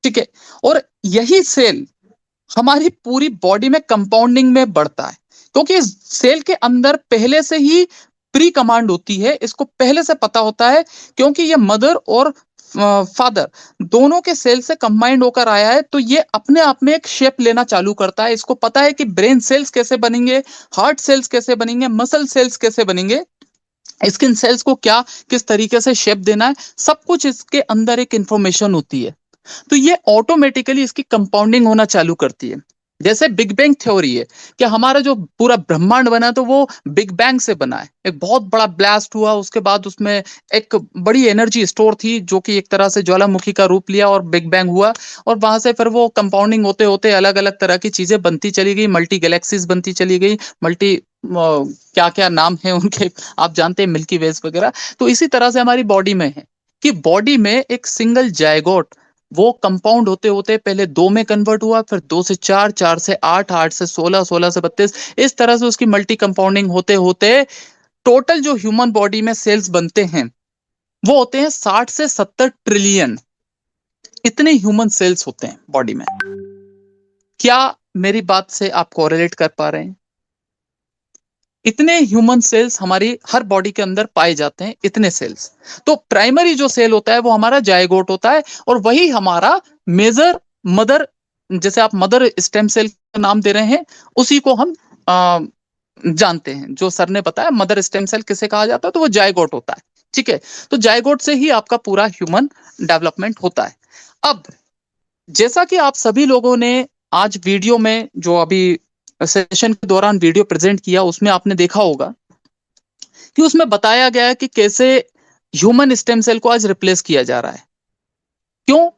ठीक है। और यही सेल हमारी पूरी बॉडी में कंपाउंडिंग में बढ़ता है, क्योंकि इस सेल के अंदर पहले से ही प्री कमांड होती है, इसको पहले से पता होता है, क्योंकि ये मदर और फादर दोनों के सेल से कंबाइंड होकर आया है, तो ये अपने आप में एक शेप लेना चालू करता है। इसको पता है कि ब्रेन सेल्स कैसे बनेंगे, हार्ट सेल्स कैसे बनेंगे, मसल सेल्स कैसे बनेंगे, स्किन सेल्स को क्या किस तरीके से शेप देना है, सब कुछ इसके अंदर एक इंफॉर्मेशन होती है। तो ये ऑटोमेटिकली इसकी कंपाउंडिंग होना चालू करती है। जैसे बिग बैंग थ्योरी है कि हमारा जो पूरा ब्रह्मांड बना तो वो बिग बैंग से बना है, एक बहुत बड़ा ब्लास्ट हुआ, उसके बाद उसमें एक बड़ी एनर्जी स्टोर थी जो कि एक तरह से ज्वालामुखी का रूप लिया और बिग बैंग हुआ। और वहां से फिर वो कंपाउंडिंग होते होते अलग अलग तरह की चीजें बनती चली गई, मल्टी गैलेक्सीज बनती चली गई, मल्टी क्या क्या नाम है उनके, आप जानते हैं, मिल्की वेज वगैरह। तो इसी तरह से हमारी बॉडी में है कि बॉडी में एक सिंगल जायगोट वो कंपाउंड होते होते पहले दो में कन्वर्ट हुआ, फिर दो से चार, चार से आठ, आठ से सोलह, सोलह से बत्तीस, इस तरह से उसकी मल्टी कंपाउंडिंग होते होते टोटल जो ह्यूमन बॉडी में सेल्स बनते हैं वो होते हैं 60 से 70 ट्रिलियन। इतने ह्यूमन सेल्स होते हैं बॉडी में। क्या मेरी बात से आप कोरिलेट कर पा रहे हैं? इतने ह्यूमन सेल्स हमारी हर बॉडी के अंदर पाए जाते हैं, इतने सेल्स। तो प्राइमरी जो सेल होता है वो हमारा जायगोट होता है, और वही हमारा मेजर मदर, जैसे आप मदर स्टेम सेल का नाम दे रहे हैं, उसी को हम जानते हैं। जो सर ने बताया मदर स्टेम सेल किसे कहा जाता है, तो वो जायगोट होता है। ठीक है। तो जायगोट से ही आपका पूरा ह्यूमन डेवलपमेंट होता है। अब जैसा कि आप सभी लोगों ने आज वीडियो में जो अभी सेशन के दौरान वीडियो प्रेजेंट किया, उसमें आपने देखा होगा कि उसमें बताया गया है कि कैसे ह्यूमन स्टेम सेल को आज रिप्लेस किया जा रहा है। क्यों?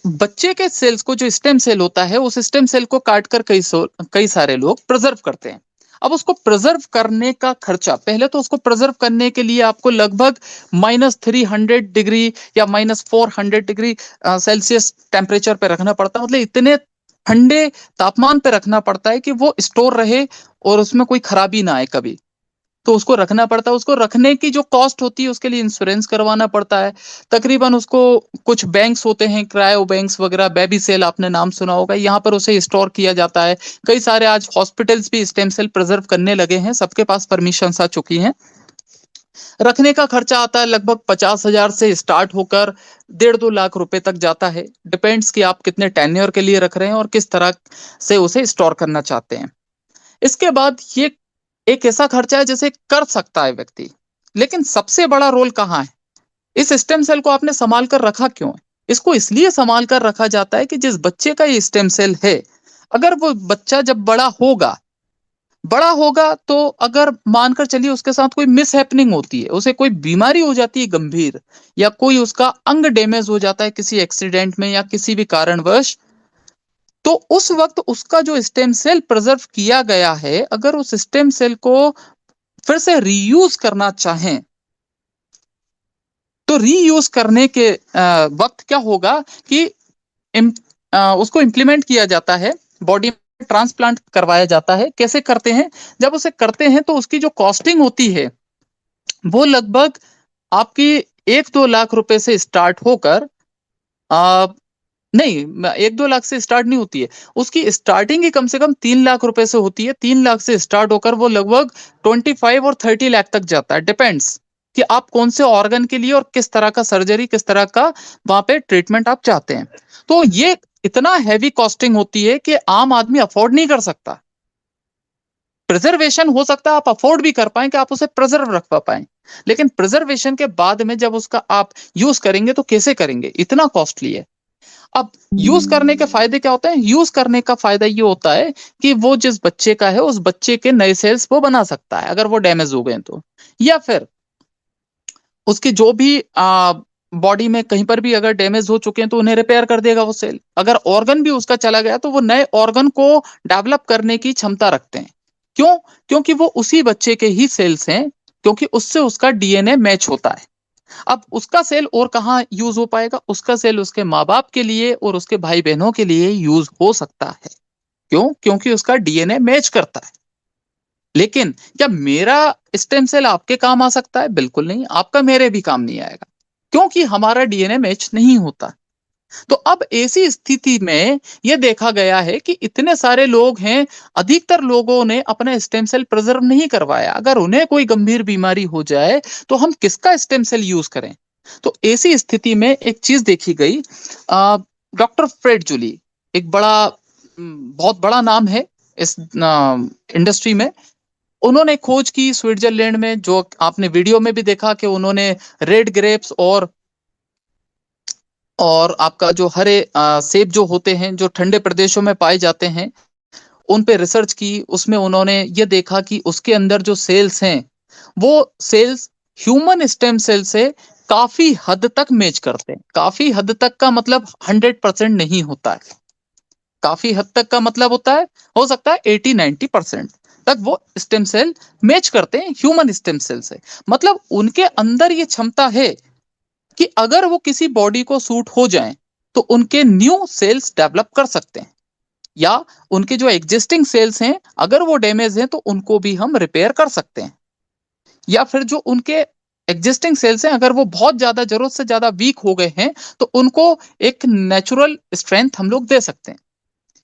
बच्चे के सेल्स को, जो स्टेम सेल होता है, उस स्टेम सेल को काटकर कई सारे लोग प्रिजर्व करते हैं। अब उसको प्रिजर्व करने का खर्चा, पहले तो उसको प्रिजर्व करने के लिए आपको लगभग -300 डिग्री या -400 डिग्री सेल्सियस टेम्परेचर पे रखना पड़ता है। मतलब इतने ठंडे तापमान पे रखना पड़ता है कि वो स्टोर रहे और उसमें कोई खराबी ना आए कभी। तो उसको रखना पड़ता है। उसको रखने की जो कॉस्ट होती है उसके लिए इंश्योरेंस करवाना पड़ता है। तकरीबन उसको, कुछ बैंक्स होते हैं, क्रायो बैंक्स वगैरह, बेबी सेल आपने नाम सुना होगा, यहाँ पर उसे स्टोर किया जाता है। कई सारे आज हॉस्पिटल्स भी स्टेम सेल प्रिजर्व करने लगे हैं, सबके पास परमिशन आ चुकी हैं। रखने का खर्चा आता है लगभग 50,000 से स्टार्ट होकर 1.5-2 लाख रुपए तक जाता है। डिपेंड्स कि आप कितने टेन्योर के लिए रख रहे हैं और किस तरह से उसे स्टोर करना चाहते हैं। इसके बाद ये एक ऐसा खर्चा है जिसे कर सकता है व्यक्ति, लेकिन सबसे बड़ा रोल कहाँ है? इस स्टेम सेल को आपने संभाल कर रखा क्यों है? इसको इसलिए संभाल कर रखा जाता है कि जिस बच्चे का ये स्टेम सेल है, अगर वो बच्चा जब बड़ा होगा तो अगर मानकर चलिए उसके साथ कोई मिस हैपनिंग होती है, उसे कोई बीमारी हो जाती है गंभीर, या कोई उसका अंग डैमेज हो जाता है किसी एक्सीडेंट में या किसी भी कारणवश, तो उस वक्त उसका जो स्टेम सेल प्रिजर्व किया गया है, अगर उस स्टेम सेल को फिर से रीयूज करना चाहें, तो रीयूज करने के वक्त क्या होगा कि इम, उसको इंप्लीमेंट किया जाता है, बॉडी में ट्रांसप्लांट करवाया जाता है। कैसे करते हैं? जब उसे करते हैं तो उसकी जो कॉस्टिंग होती है वो लगभग आपकी 1-2 लाख रुपए से स्टार्ट होकर, आ, नहीं, 1-2 लाख से स्टार्ट नहीं होती है। उसकी स्टार्टिंग ही कम से कम 3 लाख रुपए से होती है। 3 लाख से स्टार्ट होकर वो लगभग 25 और 30 लाख तक जाता है। डिपेंड्स कि आप कौन से ऑर्गन के लिए और किस तरह का सर्जरी, किस तरह का वहां पे ट्रीटमेंट आप चाहते हैं। तो ये इतना हैवी कॉस्टिंग होती है कि आम आदमी अफोर्ड नहीं कर सकता। प्रिजर्वेशन हो सकता है आप अफोर्ड भी कर पाए कि आप उसे प्रिजर्व रख पाए, लेकिन प्रिजर्वेशन के बाद में जब उसका आप यूज करेंगे तो कैसे करेंगे? इतना कॉस्टली है। अब यूज करने के फायदे क्या होते हैं? यूज करने का फायदा ये होता है कि वो जिस बच्चे का है, उस बच्चे के नए सेल्स वो बना सकता है अगर वो डैमेज हो गए तो, या फिर उसकी जो भी बॉडी में कहीं पर भी अगर डैमेज हो चुके हैं तो उन्हें रिपेयर कर देगा वो सेल। अगर ऑर्गन भी उसका चला गया तो वो नए ऑर्गन को डेवलप करने की क्षमता रखते हैं। क्यों? क्योंकि वो उसी बच्चे के ही सेल्स हैं, क्योंकि उससे उसका डीएनए मैच होता है। अब उसका सेल और कहाँ यूज हो पाएगा? उसका सेल उसके माँ बाप के लिए और उसके भाई बहनों के लिए यूज हो सकता है। क्यों? क्योंकि उसका डीएनए मैच करता है। लेकिन क्या मेरा स्टेम सेल आपके काम आ सकता है? बिल्कुल नहीं, आपका मेरे भी काम नहीं आएगा, क्योंकि हमारा डीएनए मैच नहीं होता। तो अब ऐसी स्थिति में ये देखा गया है कि इतने सारे लोग हैं, अधिकतर लोगों ने अपना स्टेम सेल प्रिजर्व नहीं करवाया। अगर उन्हें कोई गंभीर बीमारी हो जाए तो हम किसका स्टेम सेल यूज करें? तो ऐसी स्थिति में एक चीज देखी गई, डॉक्टर फ्रेड जूली, एक बहुत बड़ा नाम है इस इंडस्ट्री में। उन्होंने खोज की स्विट्जरलैंड में, जो आपने वीडियो में भी देखा कि उन्होंने रेड ग्रेप्स और आपका जो हरे सेब जो होते हैं, जो ठंडे प्रदेशों में पाए जाते हैं, उन पे रिसर्च की। उसमें उन्होंने ये देखा कि उसके अंदर जो सेल्स हैं, वो सेल्स ह्यूमन स्टेम सेल से काफी हद तक मैच करते हैं। काफी हद तक का मतलब 100% नहीं होता है। काफी हद तक का मतलब होता है, हो सकता है 80-90% तक वो स्टेम सेल मैच करते हैं ह्यूमन स्टेम सेल से। मतलब उनके अंदर ये क्षमता है कि अगर वो किसी बॉडी को सूट हो जाएं तो उनके न्यू सेल्स डेवलप कर सकते हैं, या उनके जो एग्जिस्टिंग सेल्स हैं अगर वो डैमेज हैं तो उनको भी हम रिपेयर कर सकते हैं। या फिर जो उनके एग्जिस्टिंग सेल्स हैं, अगर वो बहुत ज्यादा जरूरत से ज्यादा वीक हो गए हैं तो उनको एक नेचुरल स्ट्रेंथ हम लोग दे सकते हैं।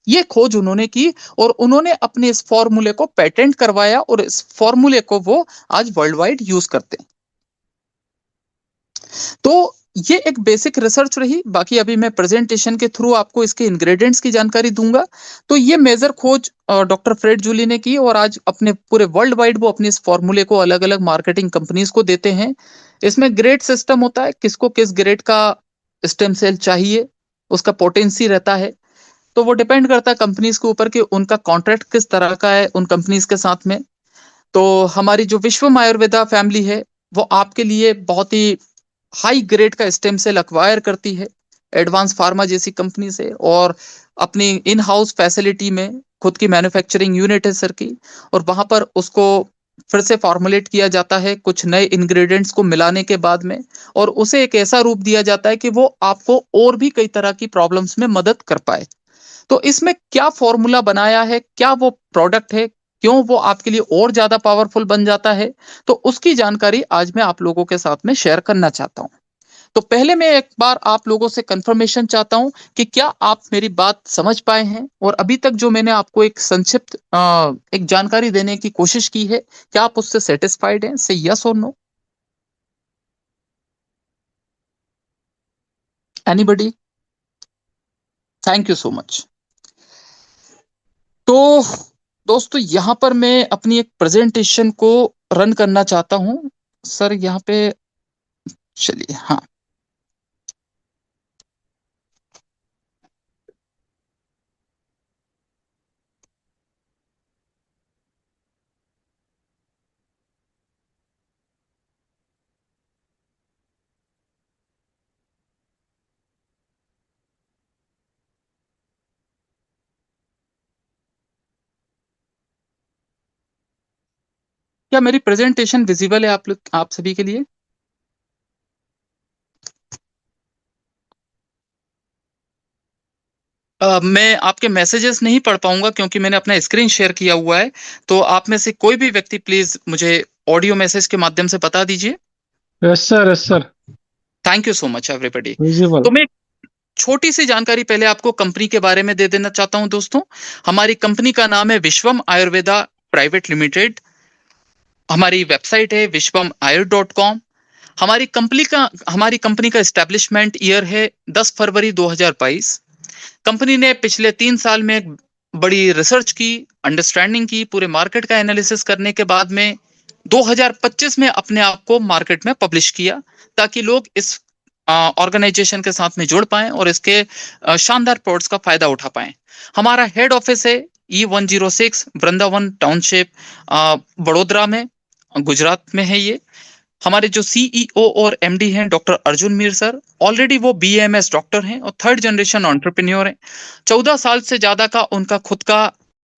ये खोज उन्होंने की और उन्होंने अपने इस फॉर्मूले को पेटेंट करवाया और इस फॉर्मूले को वो आज वर्ल्ड वाइड यूज करते हैं। तो ये एक बेसिक रिसर्च रही। बाकी अभी मैं प्रेजेंटेशन के थ्रू आपको इसके इंग्रेडिएंट्स की जानकारी दूंगा। तो ये मेजर खोज डॉक्टर फ्रेड जूली ने की और आज अपने पूरे वर्ल्ड वाइड वो अपने इस फॉर्मूले को अलग अलग मार्केटिंग कंपनीज को देते हैं। इसमें ग्रेड सिस्टम होता है, किसको किस ग्रेड का स्टेम सेल चाहिए, उसका पोटेंसी रहता है। तो वो डिपेंड करता है कंपनीज के ऊपर कि उनका कॉन्ट्रैक्ट किस तरह का है उन कंपनीज के साथ में। तो हमारी जो विश्वम आयुर्वेदा फैमिली है, वो आपके लिए बहुत ही हाई ग्रेड का स्टेम सेल अक्वायर करती है एडवांस फार्मा जैसी कंपनी से, और अपनी इन हाउस फैसिलिटी में खुद की मैन्युफैक्चरिंग यूनिट है सर की, और वहां पर उसको फिर से फॉर्मुलेट किया जाता है कुछ नए इंग्रेडिएंट्स को मिलाने के बाद में, और उसे एक ऐसा रूप दिया जाता है कि वो आपको और भी कई तरह की प्रॉब्लम्स में मदद कर पाए। तो इसमें क्या फॉर्मूला बनाया है, क्या वो प्रोडक्ट है, क्यों वो आपके लिए और ज्यादा पावरफुल बन जाता है, तो उसकी जानकारी आज मैं आप लोगों के साथ में शेयर करना चाहता हूं। तो पहले मैं एक बार आप लोगों से कंफर्मेशन चाहता हूं कि क्या आप मेरी बात समझ पाए हैं, और अभी तक जो मैंने आपको एक संक्षिप्त एक जानकारी देने की कोशिश की है, क्या आप उससे सेटिस्फाइड हैं? से यस और no, anybody? Thank you so much. तो दोस्तों, यहाँ पर मैं अपनी एक प्रेजेंटेशन को रन करना चाहता हूँ सर। यहाँ पे चलिए, हाँ। क्या मेरी प्रेजेंटेशन विजिबल है आप लोग, आप सभी के लिए? मैं आपके मैसेजेस नहीं पढ़ पाऊंगा क्योंकि मैंने अपना स्क्रीन शेयर किया हुआ है। तो आप में से कोई भी व्यक्ति प्लीज मुझे ऑडियो मैसेज के माध्यम से बता दीजिए। Yes sir, yes sir. Thank you so much everybody. Visible. तो मैं छोटी सी जानकारी पहले आपको कंपनी के बारे में दे देना चाहता हूं दोस्तों। हमारी कंपनी का नाम है विश्वम आयुर्वेदा प्राइवेट लिमिटेड। हमारी वेबसाइट है vishwamaayur.com। हमारी कंपनी का एस्टेब्लिशमेंट ईयर है 10 फरवरी 2022। कंपनी ने पिछले 3 साल में एक बड़ी रिसर्च की, अंडरस्टैंडिंग की, पूरे मार्केट का एनालिसिस करने के बाद में 2025 में अपने आप को मार्केट में पब्लिश किया, ताकि लोग इस ऑर्गेनाइजेशन के साथ में जुड़ पाएं और इसके शानदार प्रोडक्ट्स का फायदा उठा पाएं। हमारा हेड ऑफिस है E106 वृंदावन टाउनशिप, बड़ोदरा में, गुजरात में है ये। हमारे जो सीईओ और एमडी हैं doctor Arjun Mir sir, already वो बीएमएस डॉक्टर हैं और थर्ड जनरेशन एंटरप्रेन्योर हैं। 14 साल से ज्यादा का उनका खुद का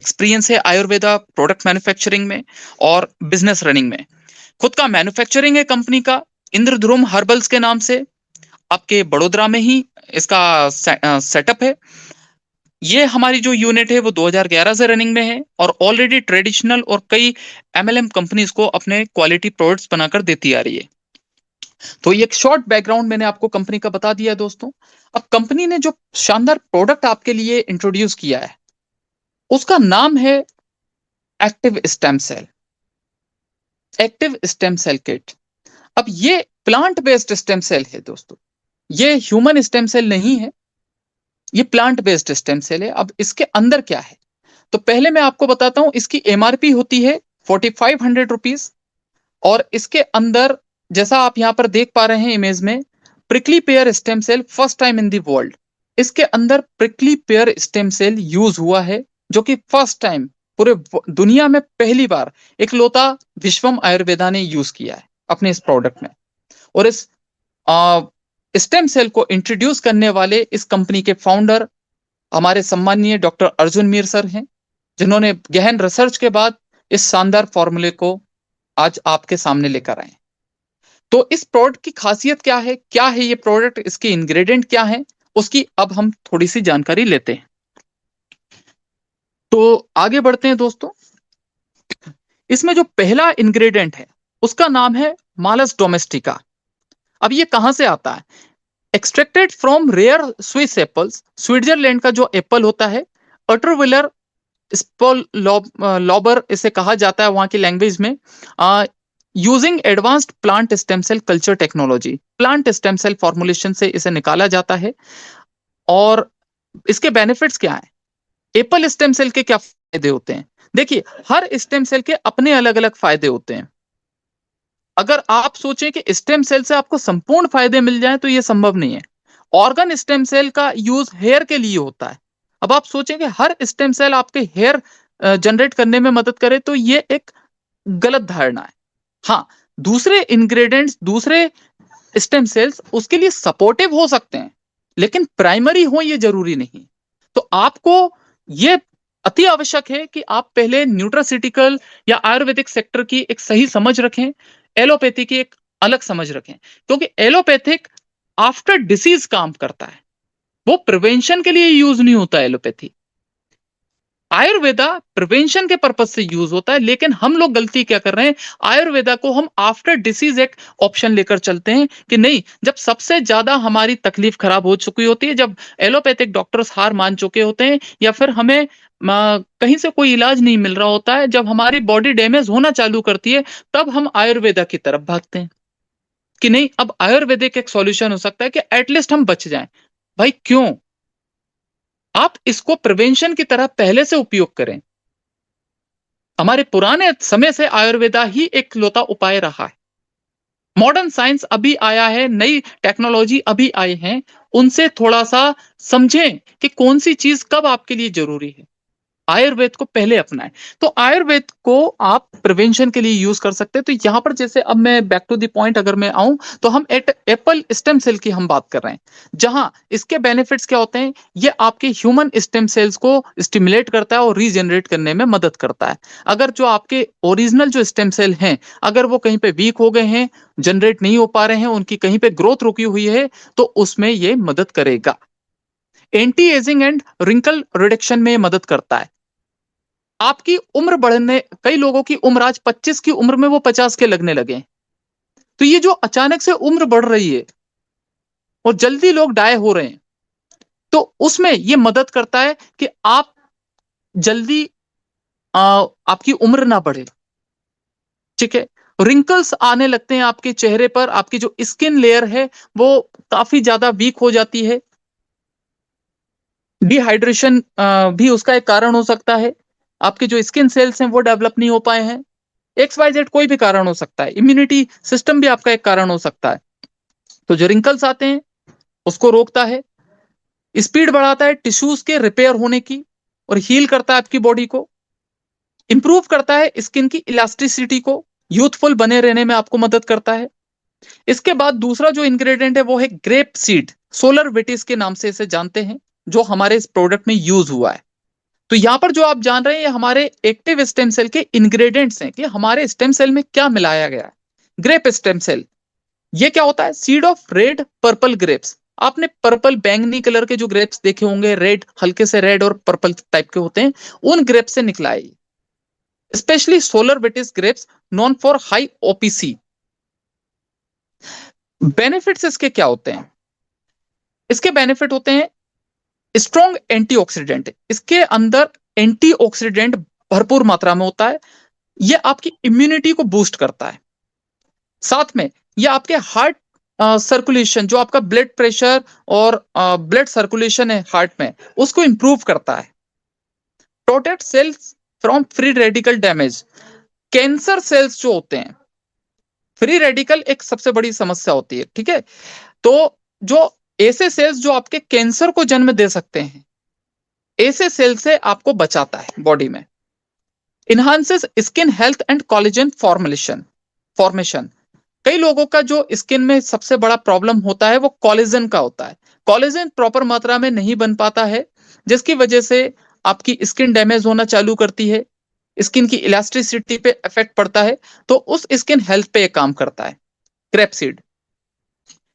एक्सपीरियंस है आयुर्वेदा प्रोडक्ट मैन्युफैक्चरिंग में और बिजनेस रनिंग में। खुद का मैन्युफैक्चरिंग है कंपनी का इंद्रध्रुम हर्बल्स के नाम से, आपके बड़ोदरा में ही इसका सेटअप है। ये हमारी जो यूनिट है वो 2011 से रनिंग में है और ऑलरेडी ट्रेडिशनल और कई एमएलएम कंपनीज को अपने क्वालिटी प्रोडक्ट्स बनाकर देती आ रही है। तो ये एक शॉर्ट बैकग्राउंड मैंने आपको कंपनी का बता दिया है दोस्तों। अब कंपनी ने जो शानदार प्रोडक्ट आपके लिए इंट्रोड्यूस किया है उसका नाम है active stem cell, active stem cell kit. अब ये प्लांट बेस्ड स्टेम सेल है दोस्तों, ये ह्यूमन स्टेम सेल नहीं है, ये प्लांट बेस्ड स्टेम सेल है। अब इसके अंदर क्या है, तो पहले मैं आपको बताता हूं, इसकी एमआरपी होती है 4500 रुपीज। और इसके अंदर जैसा आप यहां पर देख पा रहे हैं इमेज में, prickly pear stem cell first time in the world, इसके अंदर prickly pear stem cell use हुआ है, जो कि फर्स्ट टाइम पूरे दुनिया में पहली बार इकलौता विश्वम आयुर्वेदा ने यूज किया है अपने इस प्रोडक्ट में। और इस स्टेम सेल को इंट्रोड्यूस करने वाले इस कंपनी के फाउंडर हमारे सम्माननीय डॉक्टर अर्जुन मीर सर हैं, जिन्होंने गहन रिसर्च के बाद इस शानदार फॉर्मूले को आज आपके सामने लेकर आए। तो इस प्रोडक्ट की खासियत क्या है ये प्रोडक्ट, इसके इंग्रेडिएंट क्या है, उसकी अब हम थोड़ी सी जानकारी लेते हैं। तो आगे बढ़ते हैं दोस्तों। इसमें जो पहला इंग्रेडिएंट है उसका नाम है मालस डोमेस्टिका। अब ये कहां से आता है, extracted from rare Swiss apples, Switzerland का जो एप्पल होता है, अटरविलर स्पोल लॉबर इसे कहा जाता है वहां की लैंग्वेज में, using advanced plant stem cell culture technology, plant stem cell formulation से इसे निकाला जाता है। और इसके बेनिफिट्स क्या है, एप्पल स्टेम सेल के क्या फायदे होते हैं, देखिए हर स्टेम सेल के अपने अलग अलग फायदे होते हैं। अगर आप सोचें कि स्टेम सेल से आपको संपूर्ण फायदे मिल जाएं तो यह संभव नहीं है। ऑर्गन स्टेम सेल का यूज हेयर के लिए होता है। अब आप सोचें कि हर स्टेम सेल आपके हेयर जनरेट करने में मदद करे तो ये एक गलत धारणा है। हाँ, दूसरे इंग्रेडिएंट्स, दूसरे स्टेम सेल्स उसके लिए सपोर्टिव हो सकते हैं, लेकिन प्राइमरी हो ये जरूरी नहीं। तो आपको ये अति आवश्यक है कि आप पहले न्यूट्रास्यूटिकल या आयुर्वेदिक सेक्टर की एक सही समझ रखें, एलोपैथी की एक अलग समझ रखें। क्योंकि एलोपैथिक आफ्टर डिसीज काम करता है, वो प्रिवेंशन के लिए यूज नहीं होता एलोपैथी। आयुर्वेदा प्रिवेंशन के पर्पज से यूज होता है, लेकिन हम लोग गलती क्या कर रहे हैं, आयुर्वेदा को हम आफ्टर डिसीज एक ऑप्शन लेकर चलते हैं कि नहीं, जब सबसे ज्यादा हमारी तकलीफ खराब हो चुकी होती है, जब एलोपैथिक डॉक्टर्स हार मान चुके होते हैं, या फिर हमें कहीं से कोई इलाज नहीं मिल रहा होता है, जब हमारी बॉडी डैमेज होना चालू करती है, तब हम आयुर्वेदा की तरफ भागते हैं कि नहीं, अब आयुर्वेदिक एक सॉल्यूशन हो सकता है कि एटलीस्ट हम बच जाएं। भाई क्यों, आप इसको प्रिवेंशन की तरह पहले से उपयोग करें। हमारे पुराने समय से आयुर्वेदा ही एक लौता उपाय रहा है। मॉडर्न साइंस अभी आया है, नई टेक्नोलॉजी अभी आई है, उनसे थोड़ा सा समझें कि कौन सी चीज कब आपके लिए जरूरी है। आयुर्वेद को पहले अपनाएं। तो आयुर्वेद को आप प्रिवेंशन के लिए यूज कर सकते हैं। तो यहां पर जैसे अब मैं बैक टू द पॉइंट अगर मैं आऊं, तो हम एप्पल स्टेम सेल की हम बात कर रहे हैं, जहां इसके बेनिफिट्स क्या होते हैं, ये आपके ह्यूमन स्टेम सेल्स को स्टिमुलेट करता है और रीजनरेट करने में मदद करता है। अगर जो आपके ओरिजिनल जो स्टेम सेल हैं, अगर वो कहीं पे वीक हो गए हैं, जनरेट नहीं हो पा रहे हैं, उनकी कहीं पे ग्रोथ रुकी हुई है, तो उसमें ये मदद करेगा। Anti ageing and wrinkle reduction में मदद करता है। आपकी उम्र बढ़ने, कई लोगों की उम्र आज 25 की उम्र में वो 50 के लगने लगे। तो ये जो अचानक से उम्र बढ़ रही है और जल्दी लोग डाय हो रहे हैं, तो उसमें ये मदद करता है कि आप जल्दी आपकी उम्र ना बढ़े। ठीक है, रिंकल्स आने लगते हैं आपके चेहरे पर, आपकी जो स्किन लेयर है वो काफी ज्यादा वीक हो जाती है। डिहाइड्रेशन भी उसका एक कारण हो सकता है। आपके जो स्किन सेल्स हैं वो डेवलप नहीं हो पाए हैं। XYZ कोई भी कारण हो सकता है, इम्यूनिटी सिस्टम भी आपका एक कारण हो सकता है। तो जो रिंकल्स आते हैं उसको रोकता है, स्पीड बढ़ाता है टिश्यूज के रिपेयर होने की, और हील करता है आपकी बॉडी को, इंप्रूव करता है स्किन की इलास्टिसिटी को, यूथफुल बने रहने में आपको मदद करता है। इसके बाद दूसरा जो इंग्रेडिएंट है वो है ग्रेप सीड, सोलर विटिस के नाम से इसे जानते हैं, जो हमारे इस प्रोडक्ट में यूज हुआ है। तो यहां पर जो आप जान रहे हैं ये हमारे एक्टिव स्टेम सेल के इंग्रेडिएंट्स हैं कि हमारे स्टेम सेल में क्या मिलाया गया है। ग्रेप स्टेम सेल, ये क्या होता है, seed of red purple grapes. आपने पर्पल बैंगनी कलर के जो ग्रेप्स देखे होंगे, रेड, हल्के से रेड और पर्पल टाइप के होते हैं, उन ग्रेप्स से निकला है। Specially solar vitis grapes known for high OPC. Benefits इसके क्या होते हैं? इसके बेनिफिट होते हैं स्ट्रॉन्ग एंटीऑक्सीडेंट। इसके अंदर एंटीऑक्सीडेंट भरपूर मात्रा में होता है। ये आपकी इम्यूनिटी को बूस्ट करता है। साथ में ये आपके हार्ट सर्कुलेशन, जो आपका ब्लड प्रेशर और ब्लड सर्कुलेशन है हार्ट में, उसको इंप्रूव करता है। Protect cells from free radical damage. Cancer cells जो होते हैं, फ्री रेडिकल एक सबसे बड़ी समस्या होती है, ठीक है? तो जो ऐसे सेल्स जो आपके कैंसर को जन्म दे सकते हैं, ऐसे सेल से आपको बचाता है बॉडी में। Enhances skin health and collagen formation. कई लोगों का जो स्किन में सबसे बड़ा प्रॉब्लम होता है वो कोलेजन का होता है। कोलेजन प्रॉपर मात्रा में नहीं बन पाता है, जिसकी वजह से आपकी स्किन डैमेज होना चालू करती है, स्किन की इलास्टिसिटी पे इफेक्ट पड़ता है। तो उस स्किन हेल्थ पे ये काम करता है क्रेपसीड।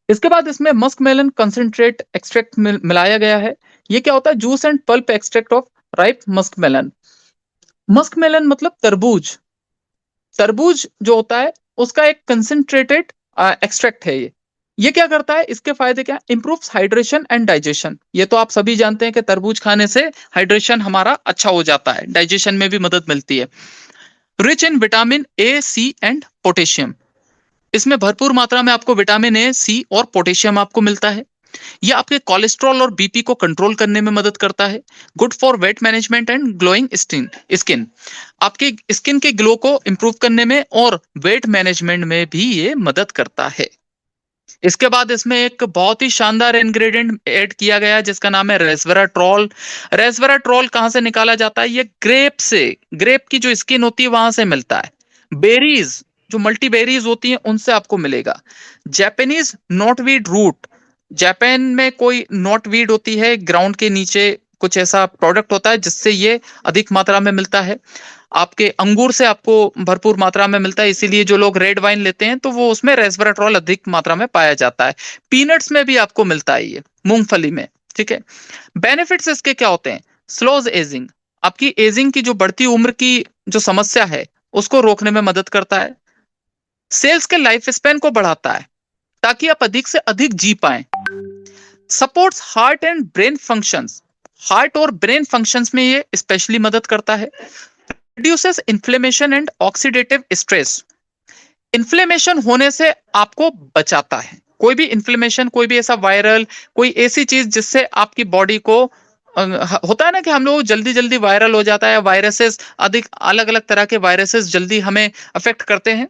इसके बाद इसमें मस्क मेलन कंसंट्रेट एक्सट्रैक्ट मिलाया गया है। ये क्या होता है? Juice and pulp extract of ripe musk melon. Musk melon मतलब तरबूज। तरबूज जो होता है उसका एक कंसंट्रेटेड एक्सट्रैक्ट है ये क्या करता है? इसके फायदे क्या? Improves hydration and digestion. ये तो आप सभी जानते हैं कि तरबूज खाने से हाइड्रेशन हमारा अच्छा हो जाता है, डाइजेशन में भी मदद मिलती है। Rich in vitamin A, C and potassium. इसमें भरपूर मात्रा में आपको विटामिन ए, सी और पोटेशियम आपको मिलता है। ये आपके कोलेस्ट्रॉल और बीपी को कंट्रोल करने में मदद करता है। Good for weight management and glowing skin. आपके स्किन के ग्लो को इंप्रूव करने में और वेट मैनेजमेंट में भी ये मदद करता है। इसके बाद इसमें एक बहुत ही शानदार इंग्रेडिएंट ऐड किया गया है जिसका नाम है रेसवेराट्रॉल। रेसवेराट्रॉल कहाँ से निकाला जाता है? ये ग्रेप से। ग्रेप की जो स्किन होती है वहां से मिलता है। बेरीज, जो मल्टीबेरीज होती हैं उनसे आपको मिलेगा। Japanese knotweed root. जापान में कोई नॉटवीड होती है, ग्राउंड के नीचे कुछ ऐसा प्रोडक्ट होता है जिससे ये अधिक मात्रा में मिलता है। आपके अंगूर से आपको भरपूर मात्रा में मिलता है, इसीलिए जो लोग रेड वाइन लेते हैं तो वो उसमें रेसवेराट्रॉल अधिक मात्रा में पाया जाता है। पीनट्स में भी आपको मिलता है, ये मूंगफली में, ठीक है? बेनिफिट्स इसके क्या होते हैं? Slows ageing. आपकी एजिंग की जो बढ़ती उम्र की जो समस्या है उसको रोकने में मदद करता है। सेल्स के लाइफ स्पैन को बढ़ाता है ताकि आप अधिक से अधिक जी पाएं। Supports heart and brain functions. Heart और ब्रेन फंक्शंस में ये स्पेशली मदद करता है। Reduces inflammation and oxidative stress. Inflammation होने से आपको बचाता है। कोई भी इन्फ्लेमेशन, कोई भी ऐसा वायरल, कोई ऐसी चीज जिससे आपकी बॉडी को होता है ना कि हम लोग जल्दी जल्दी वायरल हो जाता है, वायरसेस अधिक, अलग अलग तरह के वायरसेस जल्दी हमें अफेक्ट करते हैं,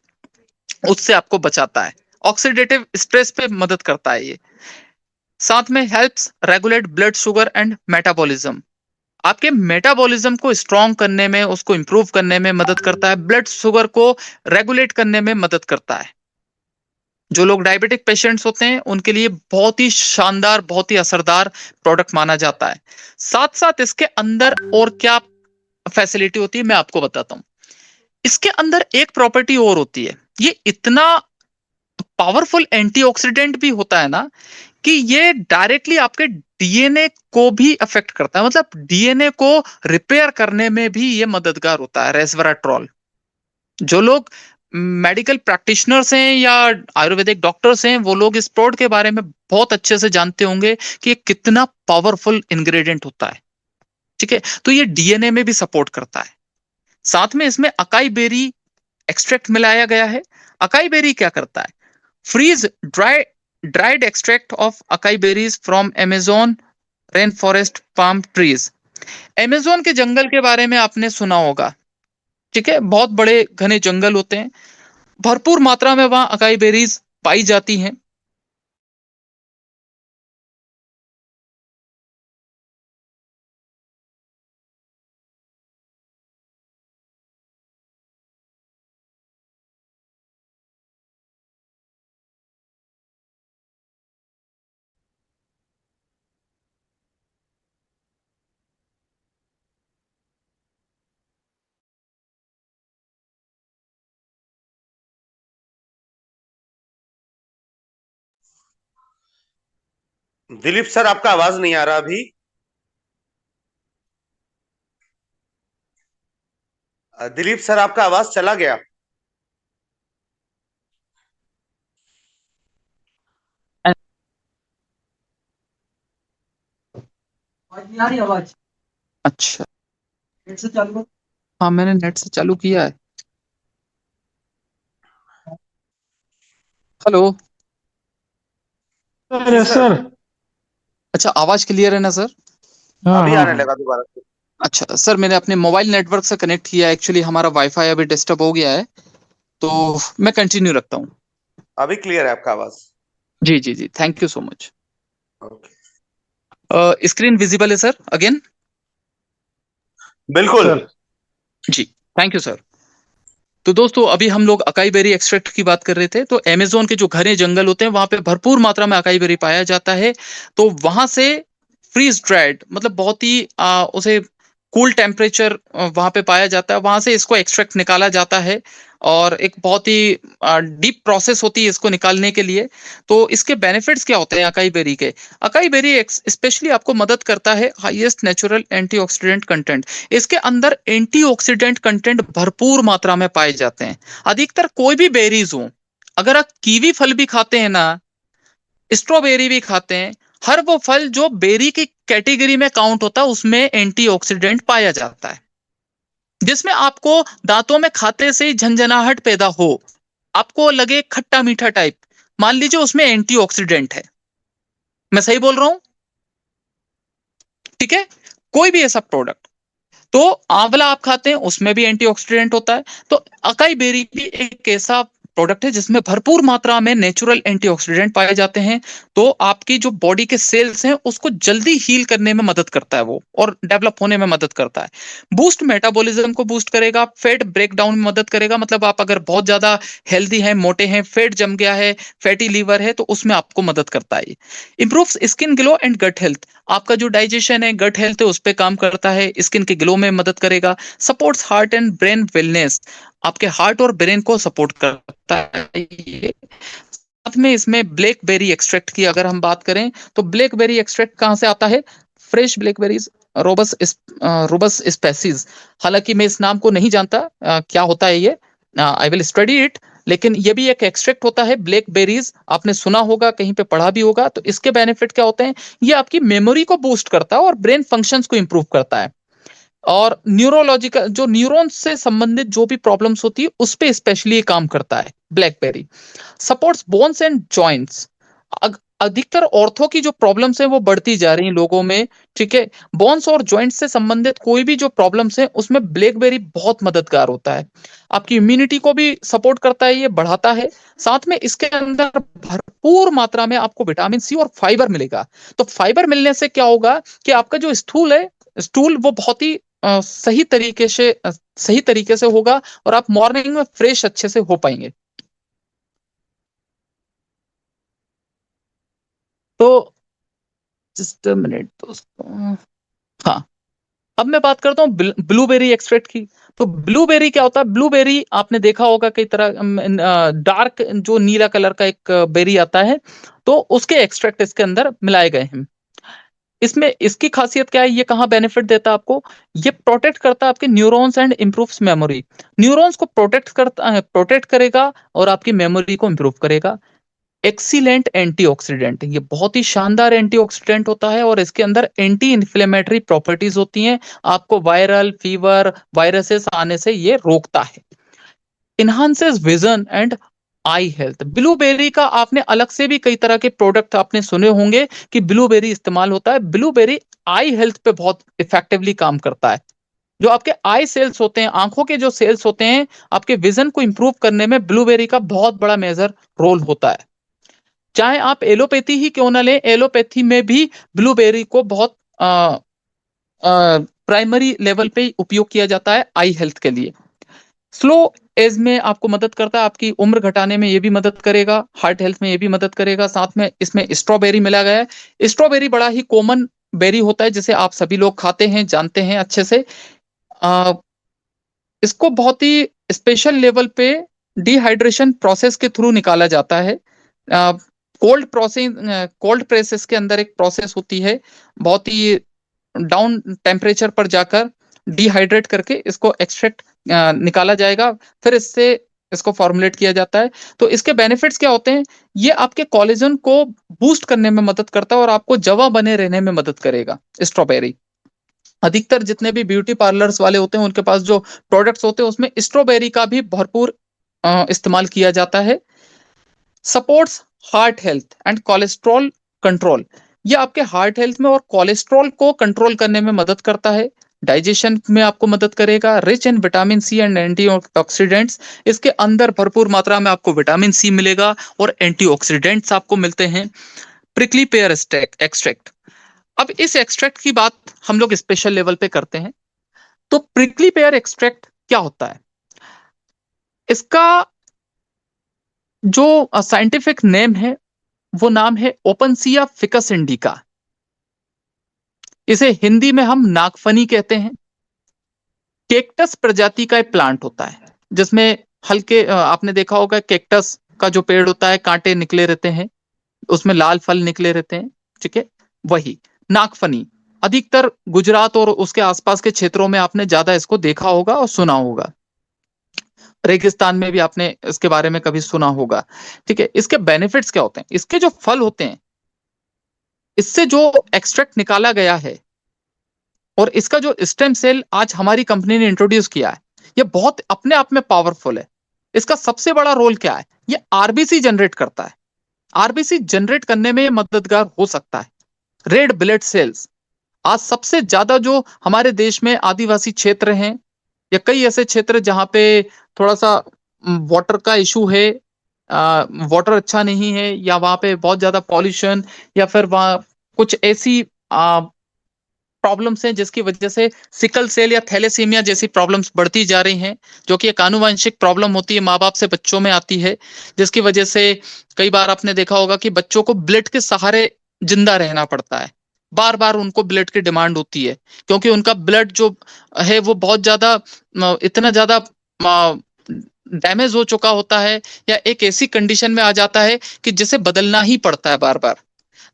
उससे आपको बचाता है। ऑक्सीडेटिव स्ट्रेस पे मदद करता है ये। साथ में helps regulate blood sugar and metabolism. आपके मेटाबॉलिज्म को स्ट्रॉन्ग करने में, उसको इंप्रूव करने में मदद करता है। ब्लड शुगर को रेगुलेट करने में मदद करता है। जो लोग डायबिटिक पेशेंट्स होते हैं उनके लिए बहुत ही शानदार, बहुत ही असरदार प्रोडक्ट माना जाता है। साथ साथ इसके अंदर और क्या फैसिलिटी होती है मैं आपको बताता हूँ। इसके अंदर एक प्रॉपर्टी और होती है, ये इतना पावरफुल एंटीऑक्सीडेंट भी होता है ना कि ये डायरेक्टली आपके डीएनए को भी अफेक्ट करता है, मतलब डीएनए को रिपेयर करने में भी ये मददगार होता है रेसवेराट्रॉल। जो लोग मेडिकल प्रैक्टिशनर्स हैं या आयुर्वेदिक डॉक्टर्स हैं वो लोग इस प्रोडक्ट के बारे में बहुत अच्छे से जानते होंगे कि ये कितना पावरफुल इंग्रेडिएंट होता है, ठीक है? तो ये डीएनए में भी सपोर्ट करता है। साथ में इसमें अकाई बेरी एक्सट्रैक्ट मिलाया गया है। अकाई बेरी क्या करता है? Freeze dried extract of acai berries from Amazon rain forest palm trees. Amazon के जंगल के बारे में आपने सुना होगा, ठीक है? बहुत बड़े घने जंगल होते हैं, भरपूर मात्रा में वहां अकाई बेरीज पाई जाती हैं। दिलीप सर, आपका आवाज नहीं आ रहा अभी। दिलीप सर, आपका आवाज चला गया। नहीं आ रही आवाज? अच्छा, नेट से चालू करो। हाँ, मैंने नेट से चालू किया है। हेलो। सर जी यस सर। सर। अच्छा, आवाज क्लियर है ना सर? हाँ अभी हाँ आने हाँ। लगा दोबारा से। अच्छा सर, मैंने अपने मोबाइल नेटवर्क से कनेक्ट किया है। एक्चुअली हमारा वाईफाई अभी डिस्टर्ब हो गया है, तो मैं कंटिन्यू रखता हूँ। अभी क्लियर है आपका आवाज। जी जी जी, thank you so much. Okay. Screen visible है सर अगेन? बिल्कुल। सर जी, थैंक यू सर। तो दोस्तों, अभी हम लोग अकाई बेरी एक्सट्रैक्ट की बात कर रहे थे। तो अमेज़न के जो घने जंगल होते हैं, वहां पे भरपूर मात्रा में अकाई बेरी पाया जाता है। तो वहां से फ्रीज ड्राइड, मतलब बहुत ही उसे कूल टेम्परेचर वहां पे पाया जाता है, वहां से इसको एक्सट्रैक्ट निकाला जाता है। और एक बहुत ही डीप प्रोसेस होती है इसको निकालने के लिए। तो इसके बेनिफिट्स क्या होते हैं अकाई बेरी के? अकाई बेरी स्पेशली आपको मदद करता है हाईएस्ट नेचुरल एंटीऑक्सीडेंट कंटेंट। इसके अंदर एंटीऑक्सीडेंट कंटेंट भरपूर मात्रा में पाए जाते हैं। अधिकतर कोई भी बेरीज हो, अगर आप कीवी फल भी खाते हैं ना, स्ट्रॉबेरी भी खाते हैं, हर वो फल जो बेरी की कैटेगरी में काउंट होता है उसमें एंटीऑक्सीडेंट पाया जाता है। जिसमें आपको दांतों में खाते से ही झंझनाहट पैदा हो, आपको लगे खट्टा मीठा टाइप, मान लीजिए उसमें एंटीऑक्सीडेंट है। मैं सही बोल रहा हूं? ठीक है। कोई भी ऐसा प्रोडक्ट, तो आंवला आप खाते हैं उसमें भी एंटीऑक्सीडेंट होता है। तो अकाई बेरी भी एक ऐसा प्रोडक्ट है जिसमें भरपूर मात्रा में नेचुरल एंटीऑक्सीडेंट पाए जाते हैं। तो आपकी जो बॉडी के सेल्स हैं उसको जल्दी हील करने में मदद करता है वो, और डेवलप होने में मदद करता है। बूस्ट मेटाबॉलिज्म को बूस्ट करेगा, फैट ब्रेक डाउन में मदद करेगा। मतलब आप अगर बहुत ज्यादा हेल्दी हैं, मोटे हैं, फैट जम गया है, फैटी लीवर है, तो उसमें आपको मदद करता है। Improves skin glow and gut health. आपका जो डाइजेशन है, गट हेल्थ है, उस पर काम करता है, स्किन के ग्लो में मदद करेगा। Supports heart and brain wellness. आपके हार्ट और ब्रेन को सपोर्ट करता है ये। साथ में इसमें ब्लैकबेरी एक्सट्रैक्ट की अगर हम बात करें, तो ब्लैकबेरी एक्सट्रैक्ट कहाँ से आता है? Fresh blackberries, Rubus Rubus species. हालांकि मैं इस नाम को नहीं जानता क्या होता है ये, आई विल स्टडी इट। लेकिन ये भी एक एक्सट्रैक्ट होता है ब्लैकबेरीज, आपने सुना होगा, कहीं पे पढ़ा भी होगा। तो इसके बेनिफिट क्या होते हैं? ये आपकी मेमोरी को बूस्ट करता है और ब्रेन फंक्शंस को इंप्रूव करता है। और न्यूरोलॉजिकल, जो न्यूरॉन्स से संबंधित जो भी प्रॉब्लम्स होती है उस पे स्पेशली काम करता है blackberry. Supports bones and joints. अधिकतर ऑर्थो की जो प्रॉब्लम्स हैं वो बढ़ती जा रही हैं लोगों में। ठीक है। बोन्स और जॉइंट्स से संबंधित कोई भी जो प्रॉब्लम्स हैं उसमें ब्लैकबेरी बहुत मददगार होता है। आपकी इम्यूनिटी को भी सपोर्ट करता है, ये बढ़ाता है। साथ में इसके अंदर भरपूर मात्रा में आपको विटामिन सी और फाइबर मिलेगा। तो फाइबर मिलने से क्या होगा कि आपका जो स्थूल है, स्टूल वो बहुत ही सही तरीके से होगा, और आप मॉर्निंग में फ्रेश अच्छे से हो पाएंगे। तो जस्ट अ मिनट दोस्तों। हाँ, अब मैं बात करता हूँ ब्लूबेरी एक्सट्रैक्ट की। तो ब्लूबेरी क्या होता है? ब्लूबेरी आपने देखा होगा कई तरह, डार्क जो नीला कलर का एक बेरी आता है, तो उसके एक्सट्रैक्ट इसके अंदर मिलाए गए हैं। इसमें इसकी खासियत क्या है, ये कहाँ बेनिफिट देता है आपको? ये प्रोटेक्ट करता है आपके neurons and improves memory. Neurons को प्रोटेक्ट करेगा और आपकी मेमोरी को इंप्रूव करेगा। एक्सीलेंट एंटीऑक्सीडेंट, ये बहुत ही शानदार एंटीऑक्सीडेंट होता है, और इसके अंदर एंटी इन्फ्लेमेटरी प्रॉपर्टीज होती हैं। आपको वायरल फीवर, वायरसेस आने से ये रोकता है। Enhances vision and I health. Blueberry का आपने अलग से भी कई तरह के प्रोडक्ट आपने सुने होंगे कि ब्लूबेरी इस्तेमाल होता है। ब्लूबेरी आई हेल्थ पे बहुत इफेक्टिवली काम करता है। जो आपके आई सेल्स होते हैं, आंखों के जो सेल्स होते हैं, आपके विजन को इंप्रूव करने में ब्लूबेरी का बहुत बड़ा मेजर रोल होता है। चाहे आप एलोपैथी ही क्यों ना लें, एलोपैथी में भी ब्लूबेरी को बहुत प्राइमरी लेवल पे उपयोग किया जाता है आई हेल्थ के लिए। स्लो एज में आपको मदद करता है, आपकी उम्र घटाने में ये भी मदद करेगा, हार्ट हेल्थ में ये भी मदद करेगा। साथ में इसमें स्ट्रॉबेरी मिला गया है। स्ट्रॉबेरी बड़ा ही कॉमन बेरी होता है, जिसे आप सभी लोग खाते हैं, जानते हैं अच्छे से। अ, इसको बहुत ही स्पेशल लेवल पे डिहाइड्रेशन प्रोसेस के थ्रू निकाला जाता है। कोल्ड प्रेसेस के अंदर एक प्रोसेस होती है, बहुत ही डाउन टेम्परेचर पर जाकर डिहाइड्रेट करके इसको एक्सट्रैक्ट निकाला जाएगा। फिर इससे इसको फॉर्मुलेट किया जाता है। तो इसके बेनिफिट्स क्या होते हैं? ये आपके कोलेजन को बूस्ट करने में मदद करता है और आपको जवा बने रहने में मदद करेगा स्ट्रॉबेरी। अधिकतर जितने भी ब्यूटी पार्लर्स वाले होते हैं उनके पास जो प्रोडक्ट्स होते हैं उसमें स्ट्रॉबेरी का भी भरपूर इस्तेमाल किया जाता है। Supports heart health and cholesterol control, ये आपके हार्ट हेल्थ में और कोलेस्ट्रॉल को कंट्रोल करने में मदद करता है। डाइजेशन में आपको मदद करेगा। Rich in vitamin C and antioxidants, इसके अंदर भरपूर मात्रा में आपको विटामिन सी मिलेगा और एंटीऑक्सीडेंट्स आपको मिलते हैं। प्रिकली पेयर एक्सट्रैक्ट, अब इस एक्सट्रैक्ट की बात हम लोग स्पेशल लेवल पे करते हैं। तो प्रिकली पेयर एक्सट्रैक्ट क्या होता है? इसका जो साइंटिफिक नेम है वो नाम है ओपनसिया फिकस इंडिका। इसे हिंदी में हम नागफनी कहते हैं। केक्टस प्रजाति का एक प्लांट होता है जिसमें हल्के आपने देखा होगा केक्टस का जो पेड़ होता है कांटे निकले रहते हैं, उसमें लाल फल निकले रहते हैं, ठीक है, वही नागफनी। अधिकतर गुजरात और उसके आसपास के क्षेत्रों में आपने ज्यादा इसको देखा होगा और सुना होगा। रेगिस्तान में भी आपने इसके बारे में कभी सुना होगा, ठीक है। इसके बेनिफिट्स क्या होते हैं? इसके जो फल होते हैं, इससे जो एक्सट्रैक्ट निकाला गया है और इसका जो स्टेम सेल आज हमारी कंपनी ने इंट्रोड्यूस किया है, ये बहुत अपने आप में पावरफुल है। इसका सबसे बड़ा रोल क्या है? ये आरबीसी जनरेट करता है। आरबीसी जनरेट करने में मददगार हो सकता है। रेड ब्लड सेल्स, आज सबसे ज्यादा जो हमारे देश में आदिवासी क्षेत्र हैं या कई ऐसे क्षेत्र जहां पे थोड़ा सा वाटर का इशू है, वाटर अच्छा नहीं है, या वहां पे बहुत ज्यादा पॉल्यूशन, या फिर वहां कुछ ऐसी प्रॉब्लम्स हैं जिसकी वजह से सिकल सेल या थैलेसीमिया जैसी प्रॉब्लम्स बढ़ती जा रही हैं, जो कि एक आनुवंशिक प्रॉब्लम होती है, माँ बाप से बच्चों में आती है, जिसकी वजह से कई बार आपने देखा होगा कि बच्चों को ब्लड के सहारे जिंदा रहना पड़ता है। बार बार उनको ब्लड की डिमांड होती है क्योंकि उनका ब्लड जो है वो बहुत ज्यादा इतना ज्यादा डैमेज हो चुका होता है या एक ऐसी कंडीशन में आ जाता है कि जिसे बदलना ही पड़ता है बार बार।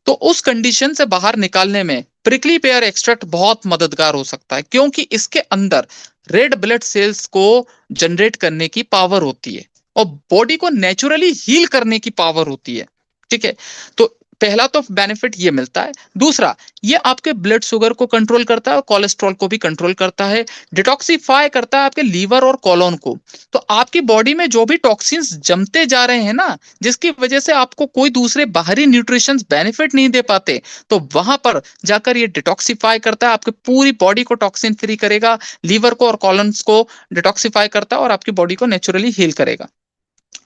तो उस कंडीशन से बाहर निकालने में प्रिकली पेयर एक्सट्रैक्ट बहुत मददगार हो सकता है क्योंकि इसके अंदर रेड ब्लड सेल्स को जनरेट करने की पावर होती है और बॉडी को नेचुरली हील करने की पावर होती है, ठीक है। तो पहला तो बेनिफिट ये मिलता है। दूसरा, ये आपके ब्लड शुगर को कंट्रोल करता है और कोलेस्ट्रॉल को भी कंट्रोल करता है। डिटॉक्सिफाई करता है आपके लीवर और कॉलोन को। तो आपकी बॉडी में जो भी टॉक्सिन्स जमते जा रहे हैं ना, जिसकी वजह से आपको कोई दूसरे बाहरी न्यूट्रिशंस बेनिफिट नहीं दे पाते, तो वहां पर जाकर ये डिटॉक्सिफाई करता है, आपकी पूरी बॉडी को टॉक्सिन फ्री करेगा, लीवर को और कॉलोन्स को डिटॉक्सिफाई करता है और आपकी बॉडी को नेचुरली हील करेगा।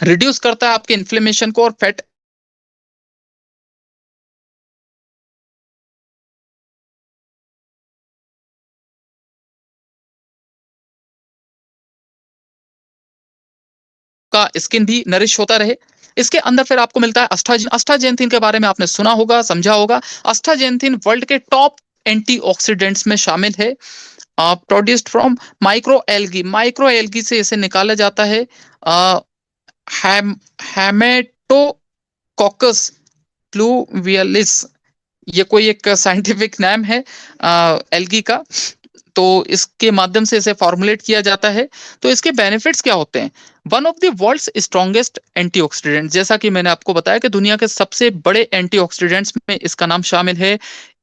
रिड्यूस करता है आपके इन्फ्लेमेशन को और फैट का स्किन भी नरिश होता रहे। इसके अंदर फिर आपको मिलता है अस्टाजेंथिन के बारे में आपने सुना होगा, समझा होगा। अस्टाजेंथिन वर्ल्ड के टॉप एंटीऑक्सीडेंट्स में शामिल है। प्रोड्यूस्ड फ्रॉम माइक्रो एल्गी से इसे निकाला जाता है। हेमेटोकॉकस प्लूवियलिस, ये कोई एक साइंटिफिक नाम है एल्गी का। तो इसके माध्यम से इसे फॉर्मुलेट किया जाता है। तो इसके बेनिफिट्स क्या होते हैं? One of the world's strongest antioxidant, जैसा कि मैंने आपको बताया कि दुनिया के सबसे बड़े एंटीऑक्सीडेंट्स में इसका नाम शामिल है।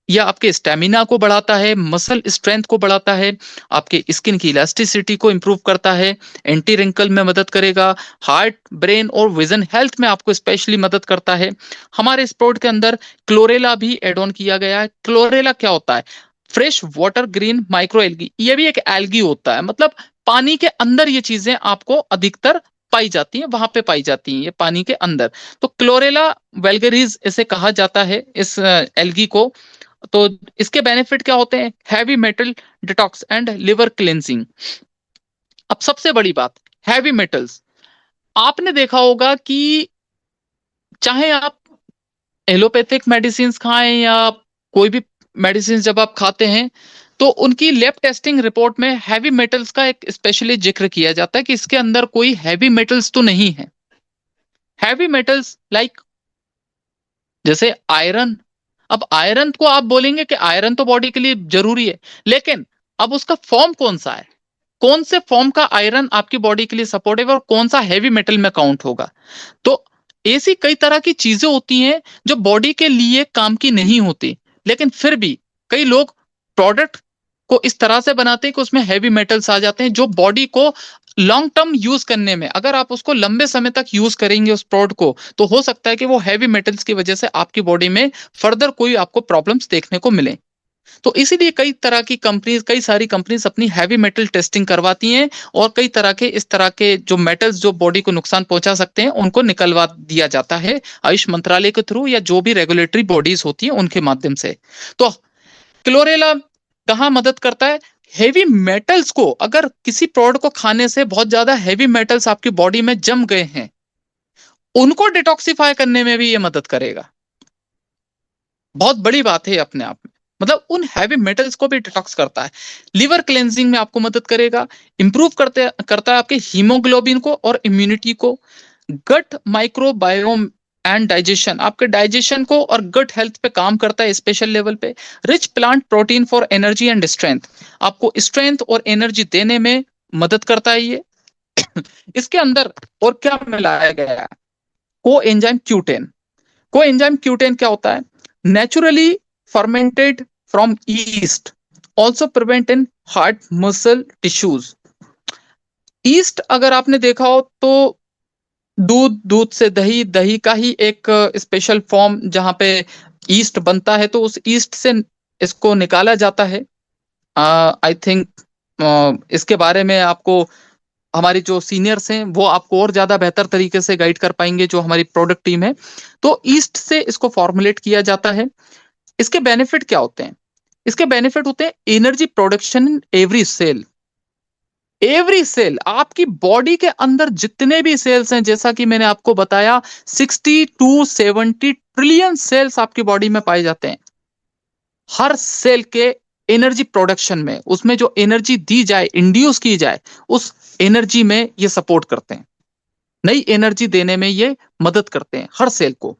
यह आपके स्टेमिना को बढ़ाता है, मसल स्ट्रेंथ को बढ़ाता है, आपके स्किन की इलास्टिसिटी को इंप्रूव करता है, एंटी रिंकल में मदद करेगा, हार्ट, ब्रेन और विजन हेल्थ में आपको स्पेशली मदद करता है। हमारे इस प्रोडक्ट के अंदर क्लोरेला भी एड ऑन किया गया है। क्लोरेला क्या होता है? Fresh water green micro algae, ये भी एक एल्गी होता है, मतलब पानी के अंदर ये चीजें आपको अधिकतर पाई जाती हैं, वहां पे पाई जाती हैं ये पानी के अंदर। तो क्लोरेला वेल्गेरिस इसे कहा जाता है, इस एल्गी को। तो इसके बेनिफिट क्या होते हैं? Heavy metal detox and liver cleansing. अब सबसे बड़ी बात, हैवी मेटल्स। आपने देखा होगा कि चाहे आप एलोपैथिक मेडिसिन खाएं या कोई भी मेडिसिन जब आप खाते हैं तो उनकी लैब टेस्टिंग रिपोर्ट में हैवी मेटल्स का एक स्पेशली जिक्र किया जाता है कि इसके अंदर कोई हैवी मेटल्स तो नहीं है। हैवी मेटल्स लाइक जैसे आयरन। अब आयरन को आप बोलेंगे कि आयरन तो बॉडी के लिए जरूरी है, लेकिन अब उसका फॉर्म कौन सा है? कौन से फॉर्म का आयरन आपकी बॉडी के लिए सपोर्टिव है और कौन सा हैवी मेटल में काउंट होगा। तो ऐसी कई तरह की चीजें होती हैं जो बॉडी के लिए काम की नहीं होती, लेकिन फिर भी कई लोग प्रोडक्ट को इस तरह से बनाते हैं कि उसमें हैवी मेटल्स आ जाते हैं, जो बॉडी को लॉन्ग टर्म यूज करने में, अगर आप उसको लंबे समय तक यूज करेंगे उस प्रोडक्ट को, तो हो सकता है कि वो हैवी मेटल्स की वजह से आपकी बॉडी में फर्दर कोई आपको प्रॉब्लम्स देखने को मिले। तो इसीलिए कई तरह की कंपनीज, कई सारी कंपनीज अपनी हैवी मेटल टेस्टिंग करवाती हैं और कई तरह के इस तरह के जो मेटल्स जो बॉडी को नुकसान पहुंचा सकते हैं उनको निकलवा दिया जाता है आयुष मंत्रालय के थ्रू या जो भी रेगुलेटरी बॉडीज होती हैं उनके माध्यम से। तो क्लोरेला कहाँ मदद करता है? हेवी मेटल्स को, अगर किसी प्रोडक्ट को खाने से बहुत ज्यादा हेवी मेटल्स आपकी बॉडी में जम गए हैं, उनको डिटॉक्सिफाई करने में भी ये मदद करेगा। बहुत बड़ी बात है अपने आप में, मतलब उन हैवी मेटल्स को भी डिटॉक्स करता है। लिवर क्लेंजिंग में आपको मदद करेगा, इंप्रूव करता है आपके हीमोग्लोबिन को और इम्यूनिटी को। गट माइक्रोबायोम एंड डाइजेशन, आपके डाइजेशन को और गट हेल्थ पे काम करता है स्पेशल लेवल पे। Rich plant protein for energy and strength, आपको स्ट्रेंथ और एनर्जी देने में मदद करता है ये। इसके अंदर और क्या मिलाया गया है? को एंजाइम क्यूटेन। को एंजाइम क्यूटेन क्या होता है? naturally fermented from yeast, also prevent in heart muscle tissues। East अगर आपने देखा हो तो दूध से दही, दही का ही एक स्पेशल फॉर्म जहां पे ईस्ट बनता है, तो उस ईस्ट से इसको निकाला जाता है। आई थिंक इसके बारे में आपको हमारी जो सीनियर्स हैं वो आपको और ज्यादा बेहतर तरीके से गाइड कर पाएंगे, जो हमारी प्रोडक्ट टीम है। तो ईस्ट से इसको फॉर्मुलेट किया जाता है। इसके बेनिफिट क्या होते हैं? इसके बेनिफिट होते हैं energy production in every cell. Every cell, आपकी बॉडी के अंदर जितने भी सेल्स हैं, जैसा कि मैंने आपको बताया 60 टू 70 ट्रिलियन सेल्स आपकी बॉडी में पाए जाते हैं। हर सेल के एनर्जी प्रोडक्शन में, उसमें जो एनर्जी दी जाए, इंड्यूस की जाए, उस एनर्जी में ये सपोर्ट करते हैं, नई एनर्जी देने में ये मदद करते हैं हर सेल को।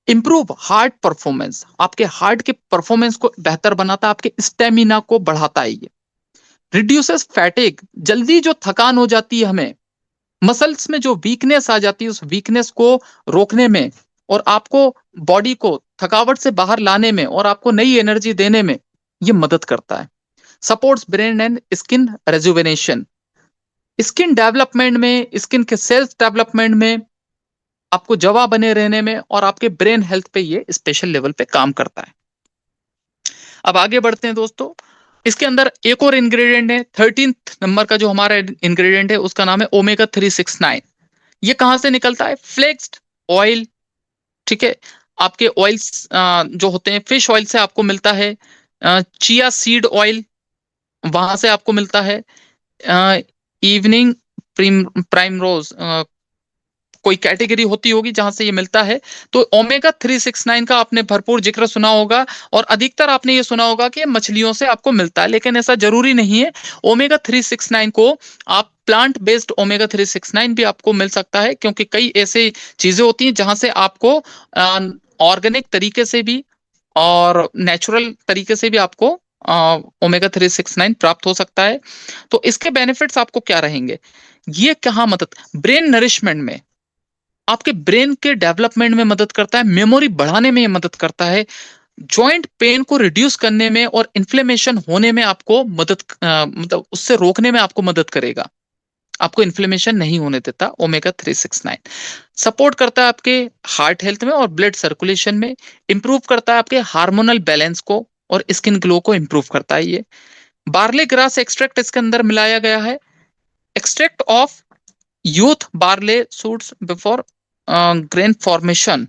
इंप्रूव हार्ट परफॉर्मेंस, आपके हार्ट के परफॉर्मेंस को बेहतर बनाता है, आपके स्टेमिना को बढ़ाता है ये। रिड्यूसेस फैटिग, जल्दी जो थकान हो जाती है हमें, मसल्स में जो वीकनेस आ जाती है, उस वीकनेस को रोकने में और आपको बॉडी को थकावट से बाहर लाने में और आपको नई एनर्जी देने में ये मदद करता है। Supports brain and skin rejuvenation, skin development में, स्किन के सेल्स डेवलपमेंट में, आपको जवा बने रहने में और आपके ब्रेन हेल्थ पे ये स्पेशल लेवल पे काम करता है। अब आगे बढ़ते हैं दोस्तों। इसके अंदर एक और इंग्रेडिएंट है, 13th नंबर का जो हमारा इंग्रेडिएंट है उसका नाम है ओमेगा 369। ये कहां से निकलता है? फ्लेक्स्ड ऑयल, ठीक है। आपके ऑयल्स जो होते हैं, फिश ऑयल से आपको मिलता है, चिया सीड ऑयल वहां से आपको मिलता है, इवनिंग प्राइम रोज कोई कैटेगरी होती होगी जहां से ये मिलता है। तो ओमेगा 369 का आपने भरपूर जिक्र सुना होगा और अधिकतर आपने ये सुना होगा कि मछलियों से आपको मिलता है, लेकिन ऐसा जरूरी नहीं है। ओमेगा 369 को आप प्लांट बेस्ड ओमेगा 369 भी आपको मिल सकता है, क्योंकि कई ऐसी चीजें होती हैं जहां से आपको ऑर्गेनिक तरीके से भी और नेचुरल तरीके से भी आपको ओमेगा 369 प्राप्त हो सकता है। तो इसके बेनिफिट्स आपको क्या रहेंगे? ये कहाँ मदद, ब्रेन नरिशमेंट में, आपके ब्रेन के डेवलपमेंट में मदद करता है, मेमोरी बढ़ाने में मदद करता है, जॉइंट पेन को रिड्यूस करने में और इन्फ्लेमेशन होने में आपको मदद मतलब उससे रोकने में आपको मदद करेगा, आपको इन्फ्लेमेशन नहीं होने देता। ओमेगा 369 सपोर्ट करता है आपके हार्ट हेल्थ में और ब्लड सर्कुलेशन में, इंप्रूव करता है आपके हार्मोनल बैलेंस को और स्किन ग्लो को इंप्रूव करता है ये। बार्ले ग्रास एक्सट्रैक्ट इसके अंदर मिलाया गया है, extract of youth barley shoots before grain formation.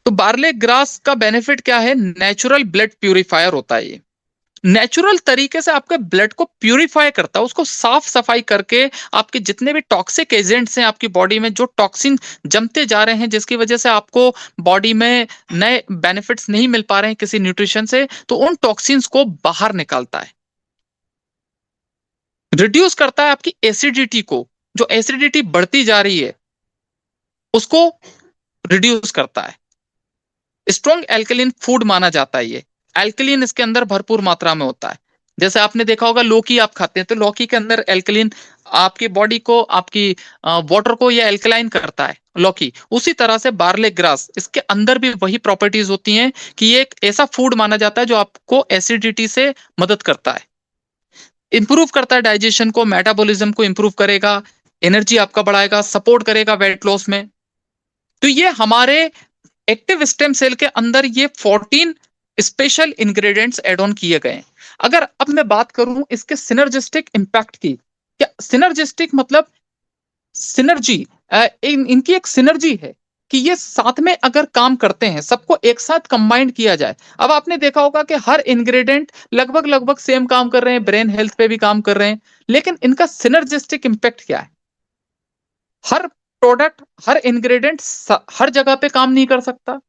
तो बार्ले ग्रास का बेनिफिट क्या है? नेचुरल ब्लड प्यूरिफायर होता है ये, नेचुरल तरीके से आपके ब्लड को प्यूरिफाई करता है, उसको साफ सफाई करके आपके जितने भी टॉक्सिक एजेंट्स हैं आपकी बॉडी में, जो टॉक्सिन जमते जा रहे हैं जिसकी वजह से आपको बॉडी में नए बेनिफिट्स नहीं मिल पा रहे हैं किसी न्यूट्रिशन से, तो उन टॉक्सिन्स को बाहर निकालता है। रिड्यूस करता है आपकी एसिडिटी को, जो एसिडिटी बढ़ती जा रही है उसको रिड्यूस करता है। स्ट्रॉन्ग एल्कलिन फूड माना जाता है ये, एल्कलिन इसके अंदर भरपूर मात्रा में होता है। जैसे आपने देखा होगा लौकी आप खाते हैं तो लौकी के अंदर एल्कलीन आपकी बॉडी को आपकी वाटर को ये एल्कलाइन करता है लौकी। उसी तरह से बार्ले ग्रास इसके अंदर भी वही प्रॉपर्टीज होती हैं कि ये एक ऐसा फूड माना जाता है जो आपको एसिडिटी से मदद करता है, इंप्रूव करता है डाइजेशन को, मेटाबॉलिज्म को इंप्रूव करेगा, एनर्जी आपका बढ़ाएगा, सपोर्ट करेगा वेट लॉस में। तो ये हमारे एक्टिव स्टेम सेल के अंदर ये 14 स्पेशल इंग्रेडिएंट्स एड ऑन किए गए हैं। अगर अब मैं बात करूं इसके सिनर्जिस्टिक इंपैक्ट की, क्या सिनर्जिस्टिक मतलब सिनर्जी, इनकी एक सिनर्जी है कि ये साथ में अगर काम करते हैं, सबको एक साथ कंबाइन किया जाए। अब आपने देखा होगा कि हर इंग्रेडिएंट लगभग लगभग सेम काम कर रहे हैं, ब्रेन हेल्थ पे भी काम कर रहे हैं, लेकिन इनका सिनर्जिस्टिक इंपैक्ट क्या है? हर प्रोडक्ट, हर इंग्रेडिएंट हर जगह पे काम नहीं कर सकता।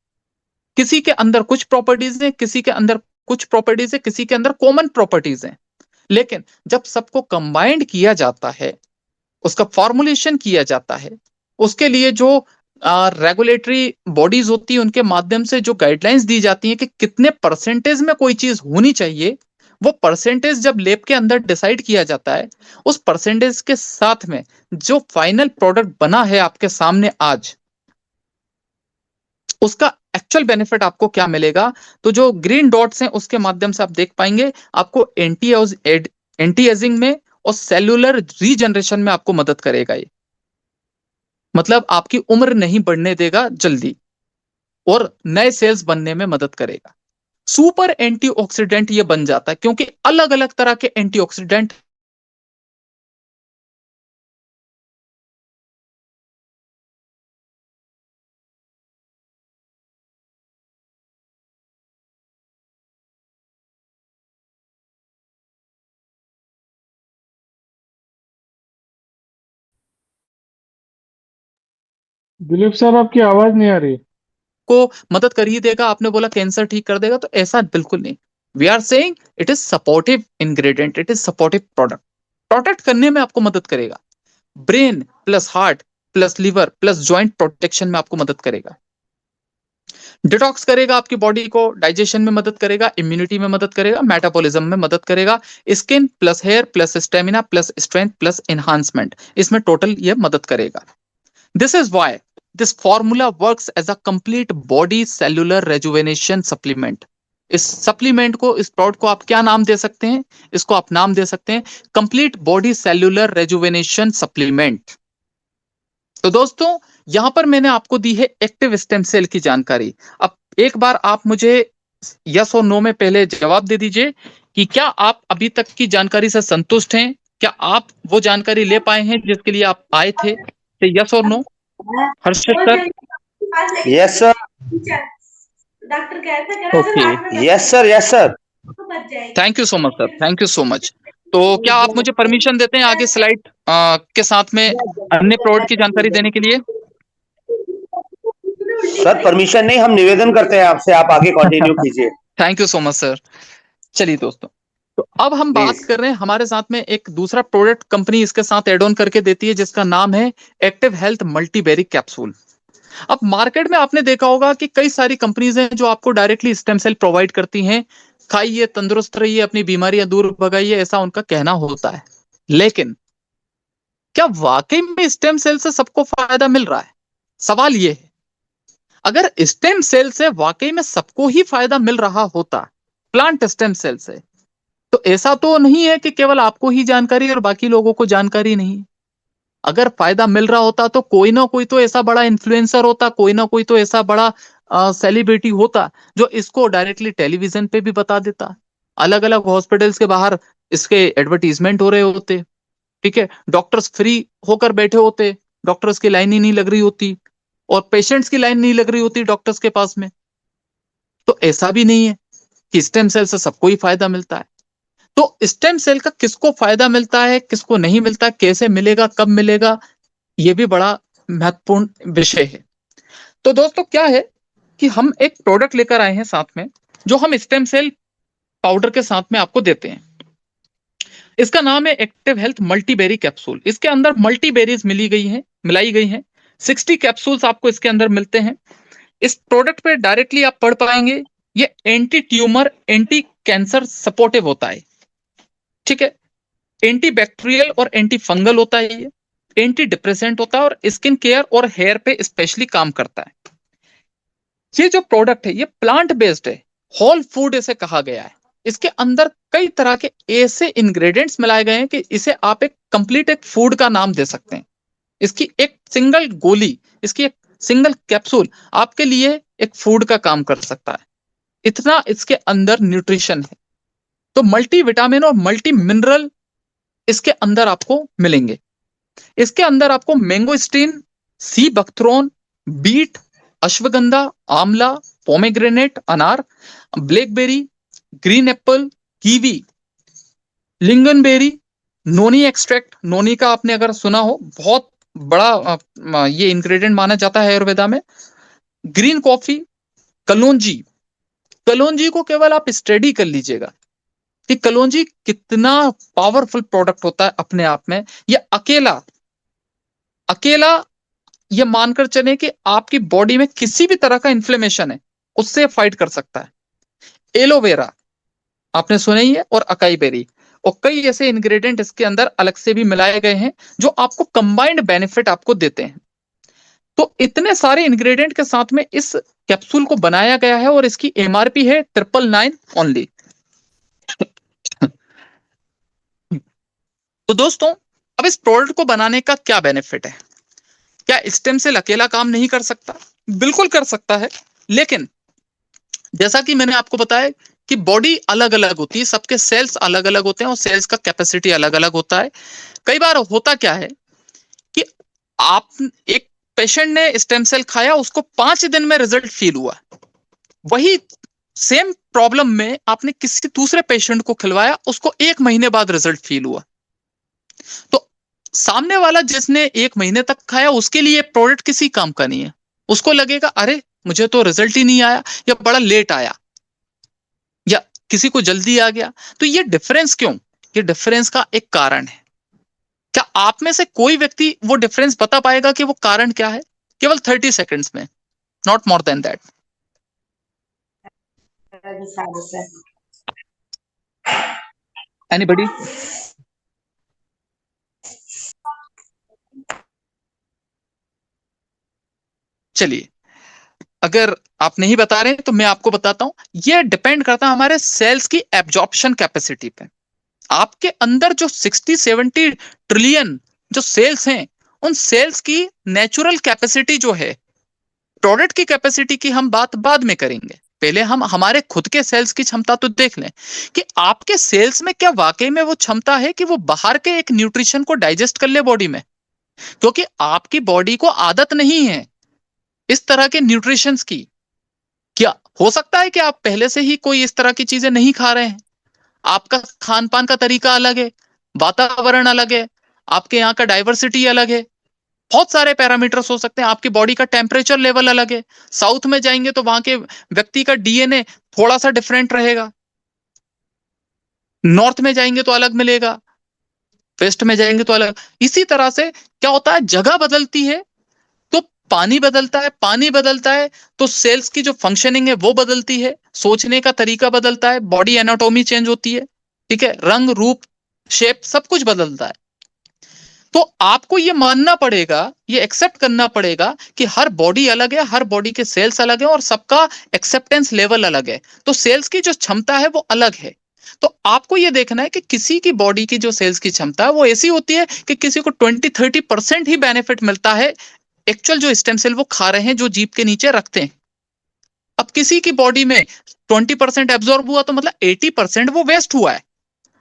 किसी के अंदर कुछ प्रॉपर्टीज है, किसी के अंदर कुछ प्रॉपर्टीज है, किसी के अंदर कॉमन प्रॉपर्टीज है। लेकिन जब सबको कंबाइंड किया जाता है, उसका फॉर्मुलेशन किया जाता है, उसके लिए जो रेगुलेटरी बॉडीज होती है उनके माध्यम से जो गाइडलाइंस दी जाती है कि कितने परसेंटेज में कोई चीज होनी चाहिए, वो परसेंटेज जब लैब के अंदर डिसाइड किया जाता है, उस परसेंटेज के साथ में जो फाइनल प्रोडक्ट बना है आपके सामने आज, उसका एक्चुअल बेनिफिट आपको क्या मिलेगा? तो जो ग्रीन डॉट्स हैं उसके माध्यम से आप देख पाएंगे आपको एंटी एजिंग में और सेलुलर रीजनरेशन में आपको मदद करेगा। ये मतलब आपकी उम्र नहीं बढ़ने देगा जल्दी और नए सेल्स बनने में मदद करेगा। सुपर एंटीऑक्सीडेंट ये बन जाता है क्योंकि अलग अलग तरह के एंटीऑक्सीडेंट दिलीप सर आपकी आवाज नहीं आ रही। को मदद कर ही देगा। आपने बोला कैंसर ठीक कर देगा, तो ऐसा बिल्कुल नहीं। We are saying it is supportive ingredient, it is supportive product. Protect करने में आपको मदद करेगा, brain plus heart plus liver plus joint protection में आपको मदद करेगा, डिटॉक्स करेगा आपकी बॉडी को, डाइजेशन में मदद करेगा, इम्यूनिटी में मदद करेगा, मेटाबॉलिज्म में मदद करेगा, skin plus hair plus stamina plus strength plus enhancement, इसमें टोटल ये मदद करेगा। This is why this formula works as a complete body cellular rejuvenation supplement. इस सप्लीमेंट को, इस प्रोडक्ट को आप क्या नाम दे सकते हैं? इसको आप नाम दे सकते हैं complete body cellular rejuvenation supplement. तो दोस्तों यहां पर मैंने आपको दी है एक्टिव स्टेम सेल की जानकारी। अब एक बार आप मुझे यस और नो में पहले जवाब दे दीजिए कि क्या आप अभी तक की जानकारी से संतुष्ट हैं? क्या आप वो जानकारी ले पाए हैं जिसके लिए आप आए थे? यस और no? Harshit sir? Yes sir. Okay, yes sir. Yes sir. Thank you so much sir, thank you so much. तो क्या आप मुझे परमिशन देते हैं आगे स्लाइड के साथ में अन्य प्रोडक्ट की जानकारी देने के लिए? सर परमिशन नहीं, हम निवेदन करते हैं आपसे, आप आगे कंटिन्यू कीजिए। Thank you so much sir. चलिए दोस्तों, तो अब हम बात Please. कर रहे हैं, हमारे साथ में एक दूसरा प्रोडक्ट कंपनी इसके साथ एड ऑन करके देती है जिसका नाम है एक्टिव हेल्थ मल्टीबेरी कैप्सूल। अब मार्केट में आपने देखा होगा कि कई सारी कंपनीज हैं जो आपको डायरेक्टली स्टेम सेल प्रोवाइड करती हैं, खाइए, तंदुरुस्त रहिए, अपनी बीमारियां दूर भगाइए, ऐसा उनका कहना होता है। लेकिन क्या वाकई में स्टेम सेल से सबको फायदा मिल रहा है? सवाल यह है, अगर स्टेम सेल से वाकई में सबको ही फायदा मिल रहा होता, प्लांट स्टेम सेल से, तो ऐसा तो नहीं है कि केवल आपको ही जानकारी और बाकी लोगों को जानकारी नहीं। अगर फायदा मिल रहा होता तो कोई ना कोई तो ऐसा बड़ा इन्फ्लुएंसर होता, कोई ना कोई तो ऐसा बड़ा सेलिब्रिटी होता जो इसको डायरेक्टली टेलीविजन पे भी बता देता, अलग अलग हॉस्पिटल्स के बाहर इसके एडवर्टीजमेंट हो रहे होते, ठीक है, डॉक्टर्स फ्री होकर बैठे होते, डॉक्टर्स की लाइन ही नहीं लग रही होती और पेशेंट्स की लाइन नहीं लग रही होती डॉक्टर्स के पास में। तो ऐसा भी नहीं है कि स्टेम सेल से सबको ही फायदा मिलता है। तो स्टेम सेल का किसको फायदा मिलता है, किसको नहीं मिलता, कैसे मिलेगा, कब मिलेगा, यह भी बड़ा महत्वपूर्ण विषय है। तो दोस्तों क्या है कि हम एक प्रोडक्ट लेकर आए हैं साथ में, जो हम स्टेम सेल पाउडर के साथ में आपको देते हैं। इसका नाम है एक्टिव हेल्थ मल्टीबेरी कैप्सूल। इसके अंदर मल्टीबेरीज मिलाई गई हैं। 60 कैप्सूल्स आपको इसके अंदर मिलते हैं। इस प्रोडक्ट पे डायरेक्टली आप पढ़ पाएंगे, ये anti tumour, anti cancer supportive होता है। ठीक है। एंटी बैक्टीरियल और एंटी फंगल होता है, ये एंटी डिप्रेसेंट होता है और स्किन केयर और हेयर पे स्पेशली काम करता है। ये जो प्रोडक्ट है ये प्लांट बेस्ड है, होल फूड इसे कहा गया है। इसके अंदर कई तरह के ऐसे इंग्रेडिएंट्स मिलाए गए हैं कि इसे आप एक कंप्लीट एक फूड का नाम दे सकते हैं। इसकी एक सिंगल गोली, इसकी एक सिंगल कैप्सूल आपके लिए एक फूड का काम कर सकता है, इतना इसके अंदर न्यूट्रिशन है। तो मल्टी विटामिन और मल्टी मिनरल इसके अंदर आपको मिलेंगे। इसके अंदर आपको मैंगोस्टीन, सी बकथ्रोन, बीट, अश्वगंधा, आंवला, पोमेग्रेनेट अनार, ब्लैकबेरी, ग्रीन एप्पल, कीवी, लिंगनबेरी, नोनी एक्सट्रैक्ट, नोनी का आपने अगर सुना हो बहुत बड़ा ये इंग्रेडिएंट माना जाता है आयुर्वेदा में, ग्रीन कॉफी, कलौंजी। कलौंजी को केवल आप स्टडी कर लीजिएगा कि कलौंजी कितना पावरफुल प्रोडक्ट होता है अपने आप में। ये अकेला अकेला ये मानकर चले कि आपकी बॉडी में किसी भी तरह का इन्फ्लेमेशन है उससे फाइट कर सकता है। एलोवेरा आपने सुना ही है, और अकाई बेरी, और कई ऐसे इंग्रेडिएंट इसके अंदर अलग से भी मिलाए गए हैं जो आपको कंबाइंड बेनिफिट आपको देते हैं। तो इतने सारे इंग्रेडिएंट के साथ में इस कैप्सूल को बनाया गया है और इसकी एमआरपी है 999 ओनली। तो दोस्तों, अब इस प्रोडक्ट को बनाने का क्या बेनिफिट है? क्या स्टेम सेल अकेला काम नहीं कर सकता? बिल्कुल कर सकता है, लेकिन जैसा कि मैंने आपको बताया कि बॉडी अलग अलग होती है, सबके सेल्स अलग अलग होते हैं और सेल्स का कैपेसिटी अलग अलग होता है। कई बार होता क्या है कि आप एक पेशेंट ने स्टेम सेल खाया, उसको 5 दिन में रिजल्ट फील हुआ, वही सेम प्रॉब्लम में आपने किसी दूसरे पेशेंट को खिलवाया, उसको 1 महीने बाद रिजल्ट फील हुआ। तो सामने वाला जिसने 1 महीने तक खाया उसके लिए प्रोडक्ट किसी काम का नहीं है। उसको लगेगा अरे मुझे तो रिजल्ट ही नहीं आया, या बड़ा लेट आया, या किसी को जल्दी आ गया। तो ये डिफरेंस क्यों? ये डिफरेंस का एक कारण है। क्या आप में से कोई व्यक्ति वो डिफरेंस बता पाएगा कि वो कारण क्या है? केवल 30 सेकंड्स में, not more than that. Anybody? चलिए, अगर आप नहीं बता रहे तो मैं आपको बताता हूं। ये डिपेंड करता है हमारे सेल्स की एब्जॉर्प्शन कैपेसिटी पे। आपके अंदर जो 60-70 ट्रिलियन जो सेल्स हैं, उन सेल्स की नेचुरल कैपेसिटी जो है, प्रोडक्ट की कैपेसिटी की हम बात बाद में करेंगे। पहले हम हमारे खुद के सेल्स की क्षमता तो देख लें कि आपके सेल्स में क्या वाकई में वो क्षमता है कि वो बाहर के एक न्यूट्रिशन को डाइजेस्ट कर ले बॉडी में। क्योंकि आपकी बॉडी को आदत नहीं है इस तरह के न्यूट्रिशंस की। क्या हो सकता है कि आप पहले से ही कोई इस तरह की चीजें नहीं खा रहे हैं, आपका खान पान का तरीका अलग है, वातावरण अलग है, आपके यहाँ का डाइवर्सिटी अलग है, बहुत सारे पैरामीटर्स हो सकते हैं, आपकी बॉडी का टेम्परेचर लेवल अलग है। साउथ में जाएंगे तो वहां के व्यक्ति का डीएनए थोड़ा सा डिफरेंट रहेगा, नॉर्थ में जाएंगे तो अलग मिलेगा, वेस्ट में जाएंगे तो अलग। इसी तरह से क्या होता है, जगह बदलती है तो पानी बदलता है, पानी बदलता है तो सेल्स की जो फंक्शनिंग है वो बदलती है, सोचने का तरीका बदलता है, बॉडी एनाटॉमी चेंज होती है, ठीक है, रंग रूप शेप सब कुछ बदलता है। तो आपको ये मानना पड़ेगा, ये एक्सेप्ट करना पड़ेगा कि हर बॉडी अलग है, हर बॉडी के सेल्स अलग है और सबका एक्सेप्टेंस लेवल अलग है। तो सेल्स की जो क्षमता है वो अलग है। तो आपको ये देखना है कि किसी की बॉडी की जो सेल्स की क्षमता है वो ऐसी होती है कि किसी को 20-30% ही बेनिफिट मिलता है एक्चुअल जो स्टेम सेल वो खा रहे हैं, जो जीभ के नीचे रखते हैं। अब किसी की बॉडी में 20% एब्जॉर्ब हुआ तो मतलब 80% वो वेस्ट हुआ है,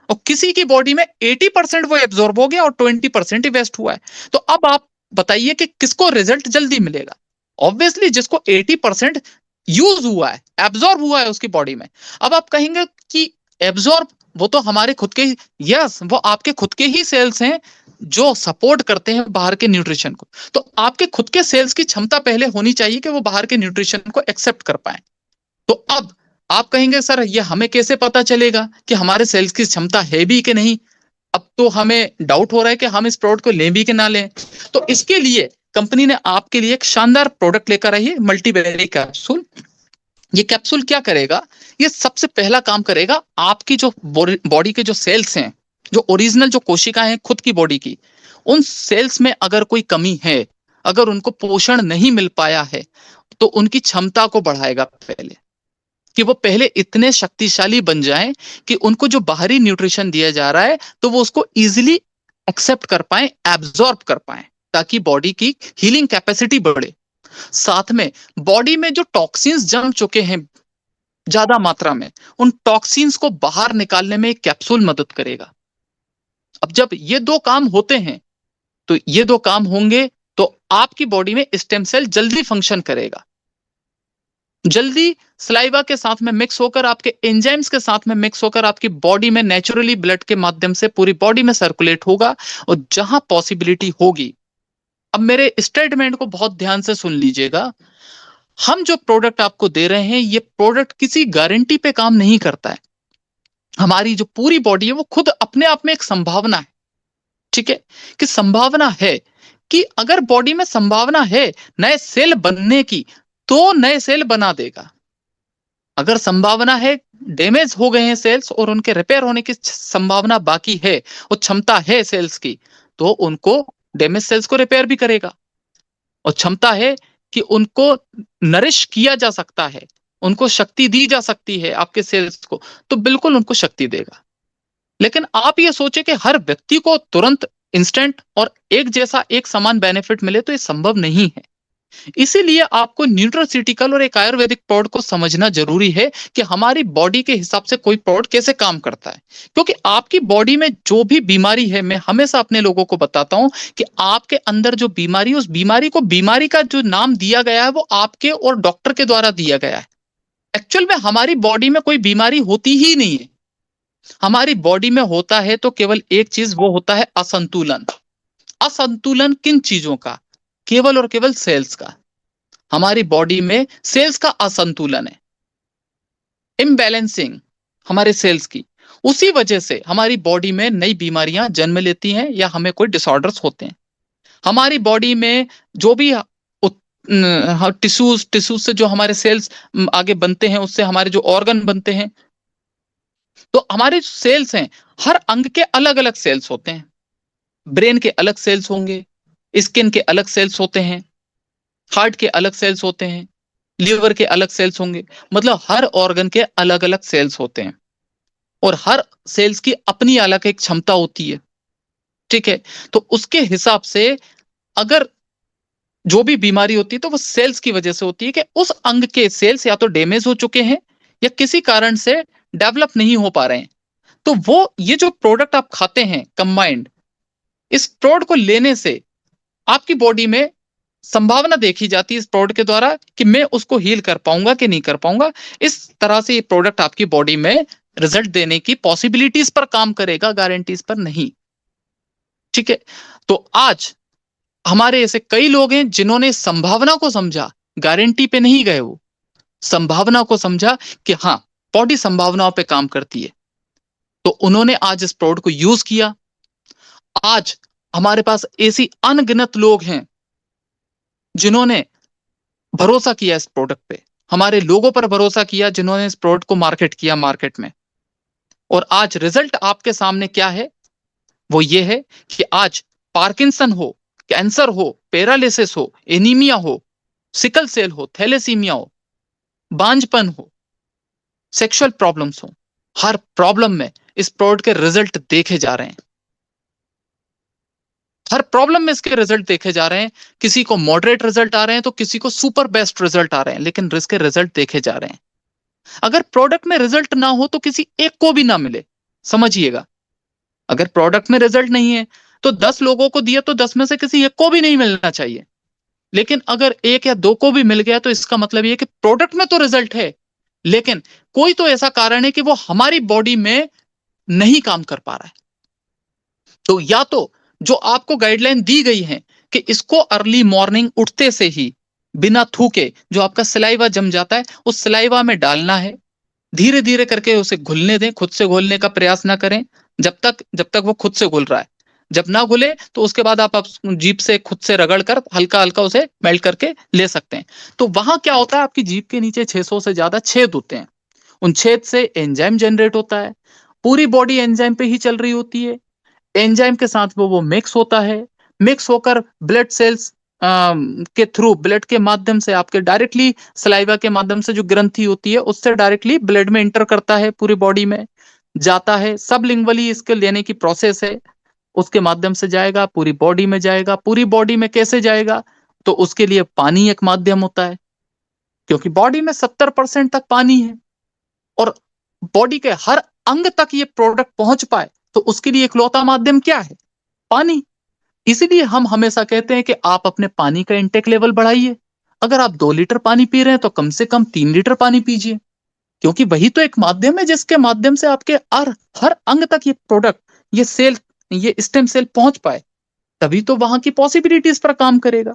और किसी की बॉडी में 80% वो एब्जॉर्ब हो गया और 20% ही वेस्ट हुआ है। तो अब आप बताइए कि किसको रिजल्ट जल्दी मिलेगा? ऑब्वियसली जिसको 80% यूज हुआ है, एब्जॉर्ब हुआ है उसकी बॉडी में। अब आप कहेंगे कि एब्जॉर्ब वो तो हमारे खुद के, यस वो आपके खुद के ही सेल्स हैं जो सपोर्ट करते हैं बाहर के न्यूट्रिशन को। तो आपके खुद के सेल्स की क्षमता पहले होनी चाहिए कि वो बाहर के न्यूट्रिशन को एक्सेप्ट कर पाए। तो अब आप कहेंगे सर ये हमें कैसे पता चलेगा कि हमारे सेल्स की क्षमता है भी कि नहीं? अब तो हमें डाउट हो रहा है कि हम इस प्रोडक्ट को लें भी कि ना लें। तो इसके लिए कंपनी ने आपके लिए एक शानदार प्रोडक्ट लेकर आई है, मल्टीबेरी कैप्सूल। ये कैप्सूल क्या करेगा? ये सबसे पहला काम करेगा, आपकी जो बॉडी के जो सेल्स हैं जो ओरिजिनल जो कोशिकाएं हैं खुद की बॉडी की, उन सेल्स में अगर कोई कमी है, अगर उनको पोषण नहीं मिल पाया है, तो उनकी क्षमता को बढ़ाएगा पहले, कि वो पहले इतने शक्तिशाली बन जाएं कि उनको जो बाहरी न्यूट्रिशन दिया जा रहा है तो वो उसको इजीली एक्सेप्ट कर पाए, एब्जॉर्ब कर पाए, ताकि बॉडी की हीलिंग कैपेसिटी बढ़े। साथ में बॉडी में जो टॉक्सिन्स जम चुके हैं ज्यादा मात्रा में, उन टॉक्सिन्स को बाहर निकालने में एक कैप्सूल मदद करेगा। अब जब ये दो काम होते हैं, तो ये दो काम होंगे तो आपकी बॉडी में स्टेम सेल जल्दी फंक्शन करेगा, जल्दी सलाइवा के साथ में मिक्स होकर, आपके एंजाइम्स के साथ में मिक्स होकर आपकी बॉडी में नेचुरली ब्लड के माध्यम से पूरी बॉडी में सर्कुलेट होगा। और जहां पॉसिबिलिटी होगी, अब मेरे स्टेटमेंट को बहुत ध्यान से सुन लीजिएगा, हम जो प्रोडक्ट आपको दे रहे हैं, ये प्रोडक्ट किसी गारंटी पे काम नहीं करता है। हमारी जो पूरी बॉडी है वो खुद अपने आप में एक संभावना है, ठीक है, कि संभावना है कि अगर बॉडी में संभावना है नए सेल बनने की, तो नए सेल बना देगा। अगर संभावना है डैमेज हो गए हैं सेल्स और उनके रिपेयर होने की संभावना बाकी है, और क्षमता है सेल्स की, तो उनको डैमेज सेल्स को रिपेयर भी करेगा। और क्षमता है कि उनको नरिश किया जा सकता है, उनको शक्ति दी जा सकती है आपके सेल्स को, तो बिल्कुल उनको शक्ति देगा। लेकिन आप ये सोचे कि हर व्यक्ति को तुरंत इंस्टेंट और एक जैसा एक समान बेनिफिट मिले, तो ये संभव नहीं है। इसीलिए आपको न्यूट्रास्यूटिकल और एक आयुर्वेदिक प्रोडक्ट को समझना जरूरी है कि हमारी बॉडी के हिसाब से कोई प्रोडक्ट कैसे काम करता है। क्योंकि आपकी बॉडी में जो भी बीमारी है, मैं हमेशा अपने लोगों को बताता हूं कि आपके अंदर जो बीमारी है, उस बीमारी को, बीमारी का जो नाम दिया गया है वो आपके और डॉक्टर के द्वारा दिया गया है। एक्चुअल में हमारी बॉडी में कोई बीमारी होती ही नहीं है। हमारी बॉडी में होता है तो केवल एक चीज, वो होता है असंतुलन। असंतुलन किन चीजों का? केवल और केवल सेल्स का। हमारी बॉडी में सेल्स का असंतुलन है, इम्बैलेंसिंग हमारे सेल्स की। उसी वजह से हमारी बॉडी में नई बीमारियां जन्म लेती हैं या हमें कोई डिसऑर्डर्स होते हैं। हमारी बॉडी में जो भी टिश्यूज से जो हमारे सेल्स आगे बनते हैं, उससे हमारे जो ऑर्गन बनते हैं, तो हमारे सेल्स हैं, हर अंग के अलग अलग सेल्स होते हैं। ब्रेन के अलग सेल्स होंगे, स्किन के अलग सेल्स होते हैं, हार्ट के अलग सेल्स होते हैं, लीवर के अलग सेल्स होंगे। मतलब हर ऑर्गन के अलग अलग सेल्स होते हैं और हर सेल्स की अपनी अलग एक क्षमता होती है, ठीक है। तो उसके हिसाब से अगर जो भी बीमारी होती है तो वो सेल्स की वजह से होती है कि उस अंग के सेल्स या तो डैमेज हो चुके हैं या किसी कारण से डेवलप नहीं हो पा रहे हैं। तो वो ये जो प्रोडक्ट आप खाते हैं कंबाइंड, इस प्रोडक्ट को लेने से आपकी बॉडी में संभावना देखी जाती है इस प्रोडक्ट के द्वारा कि मैं उसको हील कर पाऊंगा कि नहीं कर पाऊंगा। इस तरह से ये प्रोडक्ट आपकी बॉडी में रिजल्ट देने की पॉसिबिलिटीज पर काम करेगा, गारंटीज पर नहीं, ठीक है। तो आज हमारे ऐसे कई लोग हैं जिन्होंने संभावना को समझा, गारंटी पे नहीं गए, वो संभावना को समझा कि हाँ बॉडी संभावनाओं पे काम करती है, तो उन्होंने आज इस प्रोडक्ट को यूज किया। आज हमारे पास ऐसी अनगिनत लोग हैं जिन्होंने भरोसा किया इस प्रोडक्ट पे, हमारे लोगों पर भरोसा किया, जिन्होंने इस प्रोडक्ट को मार्केट किया मार्केट में। और आज रिजल्ट आपके सामने क्या है? वो ये है कि आज पार्किंसन हो, कैंसर हो, पैरालिसिस हो, एनीमिया हो, सिकल सेल हो, थैलेसीमिया हो, बांझपन हो, सेक्सुअल प्रॉब्लम्स हो, हर प्रॉब्लम में इस प्रोडक्ट के रिजल्ट देखे जा रहे हैं। हर प्रॉब्लम में इसके रिजल्ट देखे जा रहे हैं। किसी को मॉडरेट रिजल्ट आ रहे हैं तो किसी को सुपर बेस्ट रिजल्ट आ रहे हैं, लेकिन इसके रिजल्ट देखे जा रहे हैं। अगर प्रोडक्ट में रिजल्ट ना हो तो किसी एक को भी ना मिले, समझिएगा। अगर प्रोडक्ट में रिजल्ट नहीं है तो 10 लोगों को दिया तो 10 में से किसी एक को भी नहीं मिलना चाहिए। लेकिन अगर एक या दो को भी मिल गया तो इसका मतलब ये कि प्रोडक्ट में तो रिजल्ट है, लेकिन कोई तो ऐसा कारण है कि वो हमारी बॉडी में नहीं काम कर पा रहा है। तो या तो जो आपको गाइडलाइन दी गई है कि इसको अर्ली मॉर्निंग उठते से ही बिना थूके जो आपका सलाइवा जम जाता है उस सलाइवा में डालना है, धीरे धीरे करके उसे घुलने दें, खुद से घोलने का प्रयास ना करें जब तक वो खुद से घुल रहा है। जब ना घुले तो उसके बाद आप जीभ से खुद से रगड़ कर हल्का हल्का उसे मेल्ट करके ले सकते हैं। तो वहां क्या होता है, आपकी जीभ के नीचे 600 से ज्यादा छेद होते हैं। उन छेद से एंजाइम जनरेट होता है, पूरी बॉडी एंजाइम पे ही चल रही होती है। एंजाइम के साथ वो मिक्स होता है, मिक्स होकर ब्लड सेल्स के थ्रू, ब्लड के माध्यम से, आपके डायरेक्टली सलाइवा के माध्यम से जो ग्रंथि होती है उससे डायरेक्टली ब्लड में इंटर करता है, पूरी बॉडी में जाता है। सबलिंगुअली इसके लेने की प्रोसेस है, उसके माध्यम से जाएगा, पूरी बॉडी में जाएगा। पूरी बॉडी में कैसे जाएगा? तो उसके लिए पानी एक माध्यम होता है, क्योंकि बॉडी में 70% तक पानी है और बॉडी के हर अंग तक ये प्रोडक्ट पहुंच पाए तो उसके लिए इकलौता माध्यम क्या है? पानी। इसीलिए हम हमेशा कहते हैं कि आप अपने पानी का इंटेक लेवल बढ़ाइए। अगर आप 2 लीटर पानी पी रहे हैं तो कम से कम 3 लीटर पानी पीजिए, क्योंकि वही तो एक माध्यम है जिसके माध्यम से आपके हर अंग तक ये प्रोडक्ट, ये सेल, ये स्टेम सेल पहुंच पाए, तभी तो वहां की पॉसिबिलिटीज पर काम करेगा।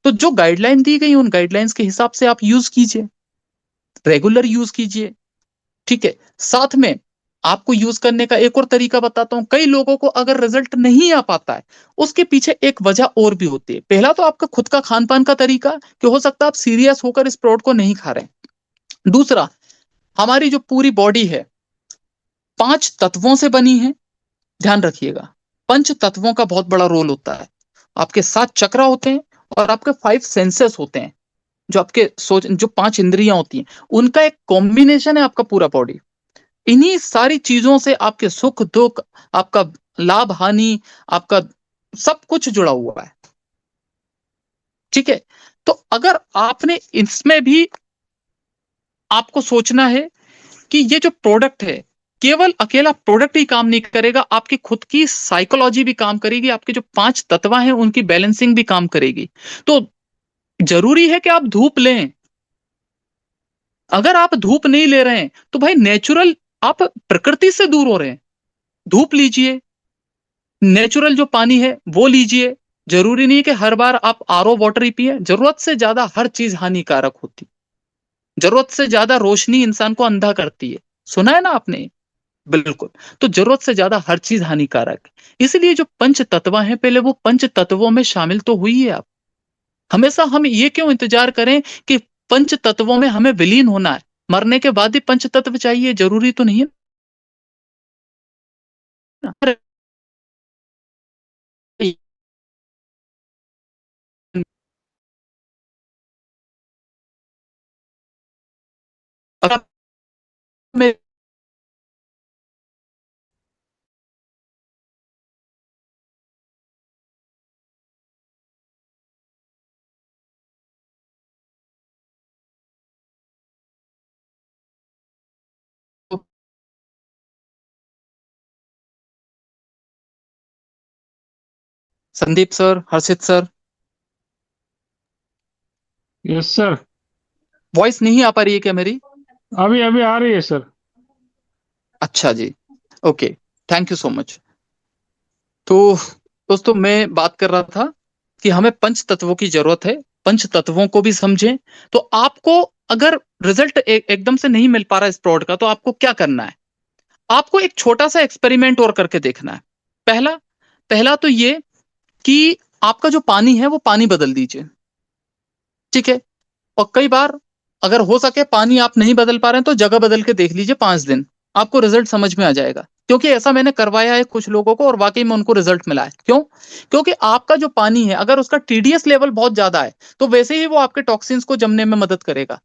तो जो गाइडलाइन दी गई उन गाइडलाइंस के हिसाब से आप यूज कीजिए, रेगुलर यूज कीजिए, ठीक है। साथ में आपको यूज करने का एक और तरीका बताता हूं। कई लोगों को अगर रिजल्ट नहीं आ पाता है, उसके पीछे एक वजह और भी होती है। पहला तो आपका खुद का खान पान का तरीका, कि हो सकता है आप सीरियस होकर इस प्रोडक्ट को नहीं खा रहे हैं। दूसरा, हमारी जो पूरी बॉडी है 5 तत्वों से बनी है, ध्यान रखिएगा। 5 तत्वों का बहुत बड़ा रोल होता है। आपके 7 चक्र होते हैं और आपके 5 सेंसेस होते हैं, जो आपके सोच, जो 5 इंद्रियां होती हैं, उनका एक कॉम्बिनेशन है आपका पूरा बॉडी। इन्हीं सारी चीजों से आपके सुख दुख, आपका लाभ हानि, आपका सब कुछ जुड़ा हुआ है, ठीक है। तो अगर आपने इसमें भी आपको सोचना है कि ये जो प्रोडक्ट है, केवल अकेला प्रोडक्ट ही काम नहीं करेगा, आपकी खुद की साइकोलॉजी भी काम करेगी, आपके जो 5 तत्व हैं उनकी बैलेंसिंग भी काम करेगी। तो जरूरी है कि आप धूप लें। अगर आप धूप नहीं ले रहे हैं तो भाई नेचुरल, आप प्रकृति से दूर हो रहे हैं। धूप लीजिए, नेचुरल जो पानी है वो लीजिए। जरूरी नहीं है कि हर बार आप आरओ वाटर ही पिए। जरूरत से ज्यादा हर चीज हानिकारक होती, जरूरत से ज्यादा रोशनी इंसान को अंधा करती है, सुना है ना आपने? बिल्कुल। तो जरूरत से ज्यादा हर चीज हानिकारक है। इसलिए जो पंच तत्व हैं, पहले वो पंच तत्वों में शामिल तो हुई है आप। हमेशा हम ये क्यों इंतजार करें कि पंच तत्वों में हमें विलीन होना है, मरने के बाद ही पंच तत्व चाहिए? जरूरी तो नहीं है ना। अगर आप में संदीप सर, हर्षित सर, यस सर। वॉइस नहीं आ पा रही है क्या मेरी? अभी अभी आ रही है सर। अच्छा जी, okay, thank you so much. तो दोस्तों, मैं बात कर रहा था कि हमें पंच तत्वों की जरूरत है, पंच तत्वों को भी समझें। तो आपको अगर रिजल्ट एकदम से नहीं मिल पा रहा है इस प्रोडक्ट का, तो आपको क्या करना है? आपको एक छोटा सा एक्सपेरिमेंट और करके देखना है। पहला पहला तो ये कि आपका जो पानी है वो पानी बदल दीजिए, ठीक है। और कई बार अगर हो सके पानी आप नहीं बदल पा रहे हैं तो जगह बदल के देख लीजिए 5 दिन, आपको रिजल्ट समझ में आ जाएगा। क्योंकि ऐसा मैंने करवाया है कुछ लोगों को और वाकई में उनको रिजल्ट मिला है। क्यों? क्योंकि आपका जो पानी है, अगर उसका टीडीएस लेवल बहुत ज्यादा है तो वैसे ही वो आपके टॉक्सिन्स को जमने में मदद करेगा।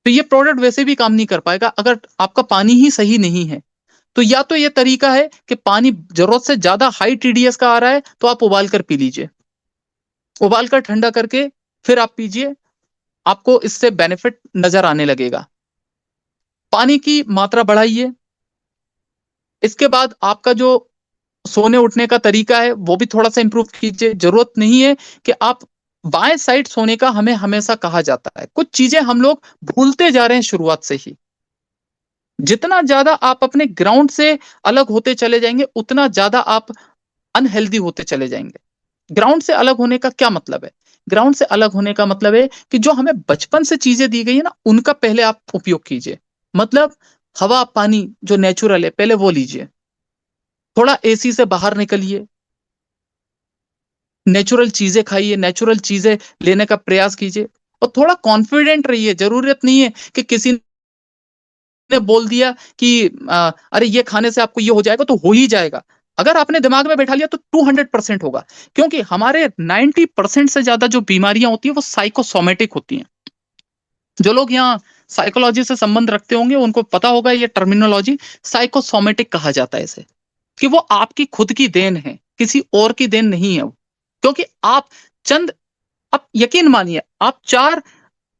तो ये प्रोडक्ट वैसे भी काम नहीं कर पाएगा अगर आपका पानी ही सही नहीं है। तो या तो ये तरीका है कि पानी जरूरत से ज्यादा हाई टीडीएस का आ रहा है तो आप उबाल कर पी लीजिए, उबाल कर ठंडा करके फिर आप पीजिए, आपको इससे बेनिफिट नजर आने लगेगा। पानी की मात्रा बढ़ाइए। इसके बाद आपका जो सोने उठने का तरीका है वो भी थोड़ा सा इंप्रूव कीजिए। जरूरत नहीं है कि आप बाएं साइड सोने का हमें हमेशा कहा जाता है, कुछ चीजें हम लोग भूलते जा रहे हैं शुरुआत से ही। जितना ज्यादा आप अपने ग्राउंड से अलग होते चले जाएंगे उतना ज्यादा आप अनहेल्दी होते चले जाएंगे। ग्राउंड से अलग होने का क्या मतलब है? ग्राउंड से अलग होने का मतलब है कि जो हमें बचपन से चीजें दी गई है ना, उनका पहले आप उपयोग कीजिए। मतलब हवा पानी जो नेचुरल है पहले वो लीजिए, थोड़ा एसी से बाहर निकलिए, नेचुरल चीजें खाइए, नेचुरल चीजें लेने का प्रयास कीजिए और थोड़ा कॉन्फिडेंट रहिए। जरूरत नहीं है कि किसी ने बोल दिया कि अरे ये खाने से आपको ये हो जाएगा, तो हो ही जाएगा। अगर आपने दिमाग में बैठा लिया तो 200% होगा, क्योंकि हमारे 90% से ज्यादा जो बीमारियां होती है वो साइकोसोमेटिक होती हैं। जो लोग यहाँ साइकोलॉजी से संबंध रखते होंगे उनको पता होगा ये टर्मिनोलॉजी, साइकोसोमेटिक कहा जाता है इसे, कि वो आपकी खुद की देन है, किसी और की देन नहीं है वो। क्योंकि आप चंद, आप यकीन मानिए, आप 4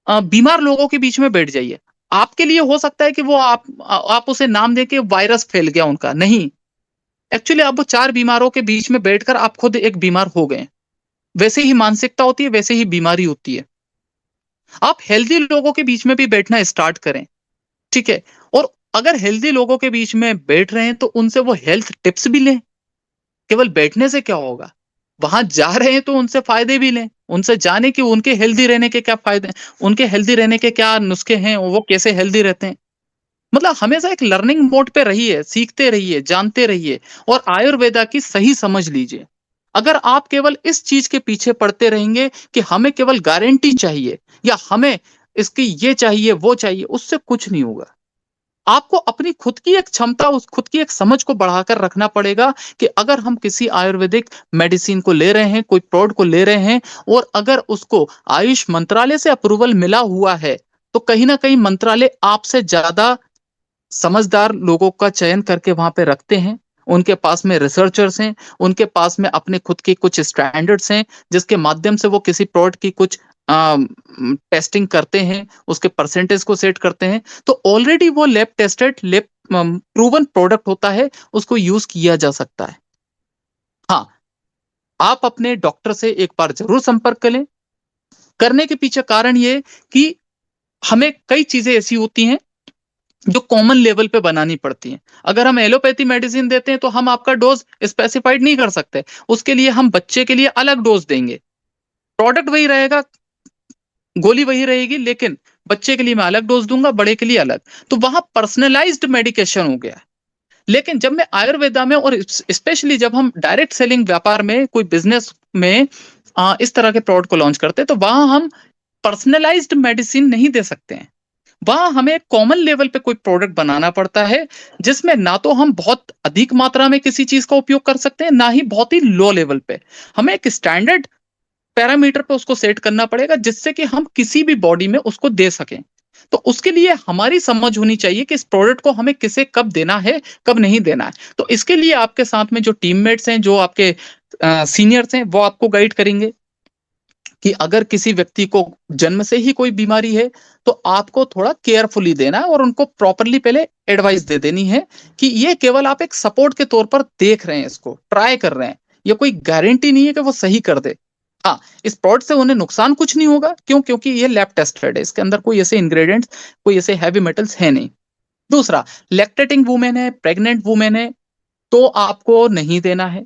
बीमार लोगों के बीच में बैठ जाइए, आपके लिए हो सकता है कि वो आप उसे नाम दे के वायरस फैल गया उनका, नहीं, एक्चुअली आप वो 4 बीमारों के बीच में बैठकर आप खुद एक बीमार हो गए। वैसे ही मानसिकता होती है, वैसे ही बीमारी होती है। आप हेल्दी लोगों के बीच में भी बैठना स्टार्ट करें, ठीक है? और अगर हेल्दी लोगों के बीच में बैठ रहे हैं तो उनसे वो हेल्थ टिप्स भी लें। केवल बैठने से क्या होगा, वहां जा रहे हैं तो उनसे फायदे भी लें, उनसे जाने कि उनके हेल्दी रहने के क्या फायदे हैं, उनके हेल्दी रहने के क्या नुस्खे हैं, वो कैसे हेल्दी रहते हैं। मतलब हमेशा एक लर्निंग मोड पे रहिए, सीखते रहिए, जानते रहिए, और आयुर्वेदा की सही समझ लीजिए। अगर आप केवल इस चीज के पीछे पड़ते रहेंगे कि हमें केवल गारंटी चाहिए या हमें इसकी ये चाहिए वो चाहिए, उससे कुछ नहीं होगा। आपको अपनी खुद की एक क्षमता, उस खुद की एक समझ को बढ़ाकर रखना पड़ेगा कि अगर हम किसी आयुर्वेदिक मेडिसिन को ले रहे हैं, कोई प्रोडक्ट को ले रहे हैं, और अगर उसको आयुष मंत्रालय से अप्रूवल मिला हुआ है, तो कहीं ना कहीं मंत्रालय आपसे ज्यादा समझदार लोगों का चयन करके वहां पे रखते हैं। उनके पास में रिसर्चर्स हैं, उनके पास में अपने खुद के कुछ स्टैंडर्ड्स हैं, जिसके माध्यम से वो किसी प्रोडक्ट की कुछ टेस्टिंग करते हैं, उसके परसेंटेज को सेट करते हैं। तो ऑलरेडी वो lab tested, lab proven product होता है, उसको यूज किया जा सकता है। हाँ, आप अपने डॉक्टर से एक बार जरूर संपर्क करें। करने के पीछे कारण ये कि हमें कई चीजें ऐसी होती हैं जो कॉमन लेवल पे बनानी पड़ती हैं। अगर हम एलोपैथी मेडिसिन देते हैं तो हम आपका डोज स्पेसिफाइड नहीं कर सकते, उसके लिए हम बच्चे के लिए अलग डोज देंगे। प्रोडक्ट वही रहेगा, गोली वही रहेगी, लेकिन बच्चे के लिए मैं अलग डोज दूंगा, बड़े के लिए अलग। तो वहां पर्सनलाइज्ड मेडिकेशन हो गया। लेकिन जब मैं आयुर्वेदा में, और स्पेशली जब हम डायरेक्ट सेलिंग व्यापार में, कोई बिजनेस में इस तरह के प्रोडक्ट को लॉन्च करते हैं, तो वहां हम पर्सनलाइज्ड मेडिसिन नहीं दे सकते हैं। वहां हमें कॉमन लेवल पे कोई प्रोडक्ट बनाना पड़ता है, जिसमें ना तो हम बहुत अधिक मात्रा में किसी चीज का उपयोग कर सकते हैं, ना ही बहुत ही लो लेवल पे। हमें एक स्टैंडर्ड पैरामीटर पे उसको सेट करना पड़ेगा, जिससे कि हम किसी भी बॉडी में उसको दे सकें। तो उसके लिए हमारी समझ होनी चाहिए कि इस प्रोडक्ट को हमें किसे कब देना है, कब नहीं देना है। तो इसके लिए आपके साथ में जो टीममेट्स हैं, जो आपके सीनियर्स हैं, वो आपको गाइड करेंगे कि अगर किसी व्यक्ति को जन्म से ही कोई बीमारी है तो आपको थोड़ा केयरफुली देना है, और उनको प्रॉपरली पहले एडवाइस दे देनी है कि ये केवल आप एक सपोर्ट के तौर पर देख रहे हैं, इसको ट्राई कर रहे हैं, ये कोई गारंटी नहीं है कि वो सही कर दे। हाँ, इस प्रोडक्ट से उन्हें नुकसान कुछ नहीं होगा, क्यों? क्योंकि ये लैब टेस्टेड है, इसके अंदर कोई ऐसे इंग्रेडिएंट्स, कोई ऐसे हैवी मेटल्स है नहीं। दूसरा, लैक्टेटिंग वुमेन है, प्रेग्नेंट वुमेन है, तो आपको नहीं देना है।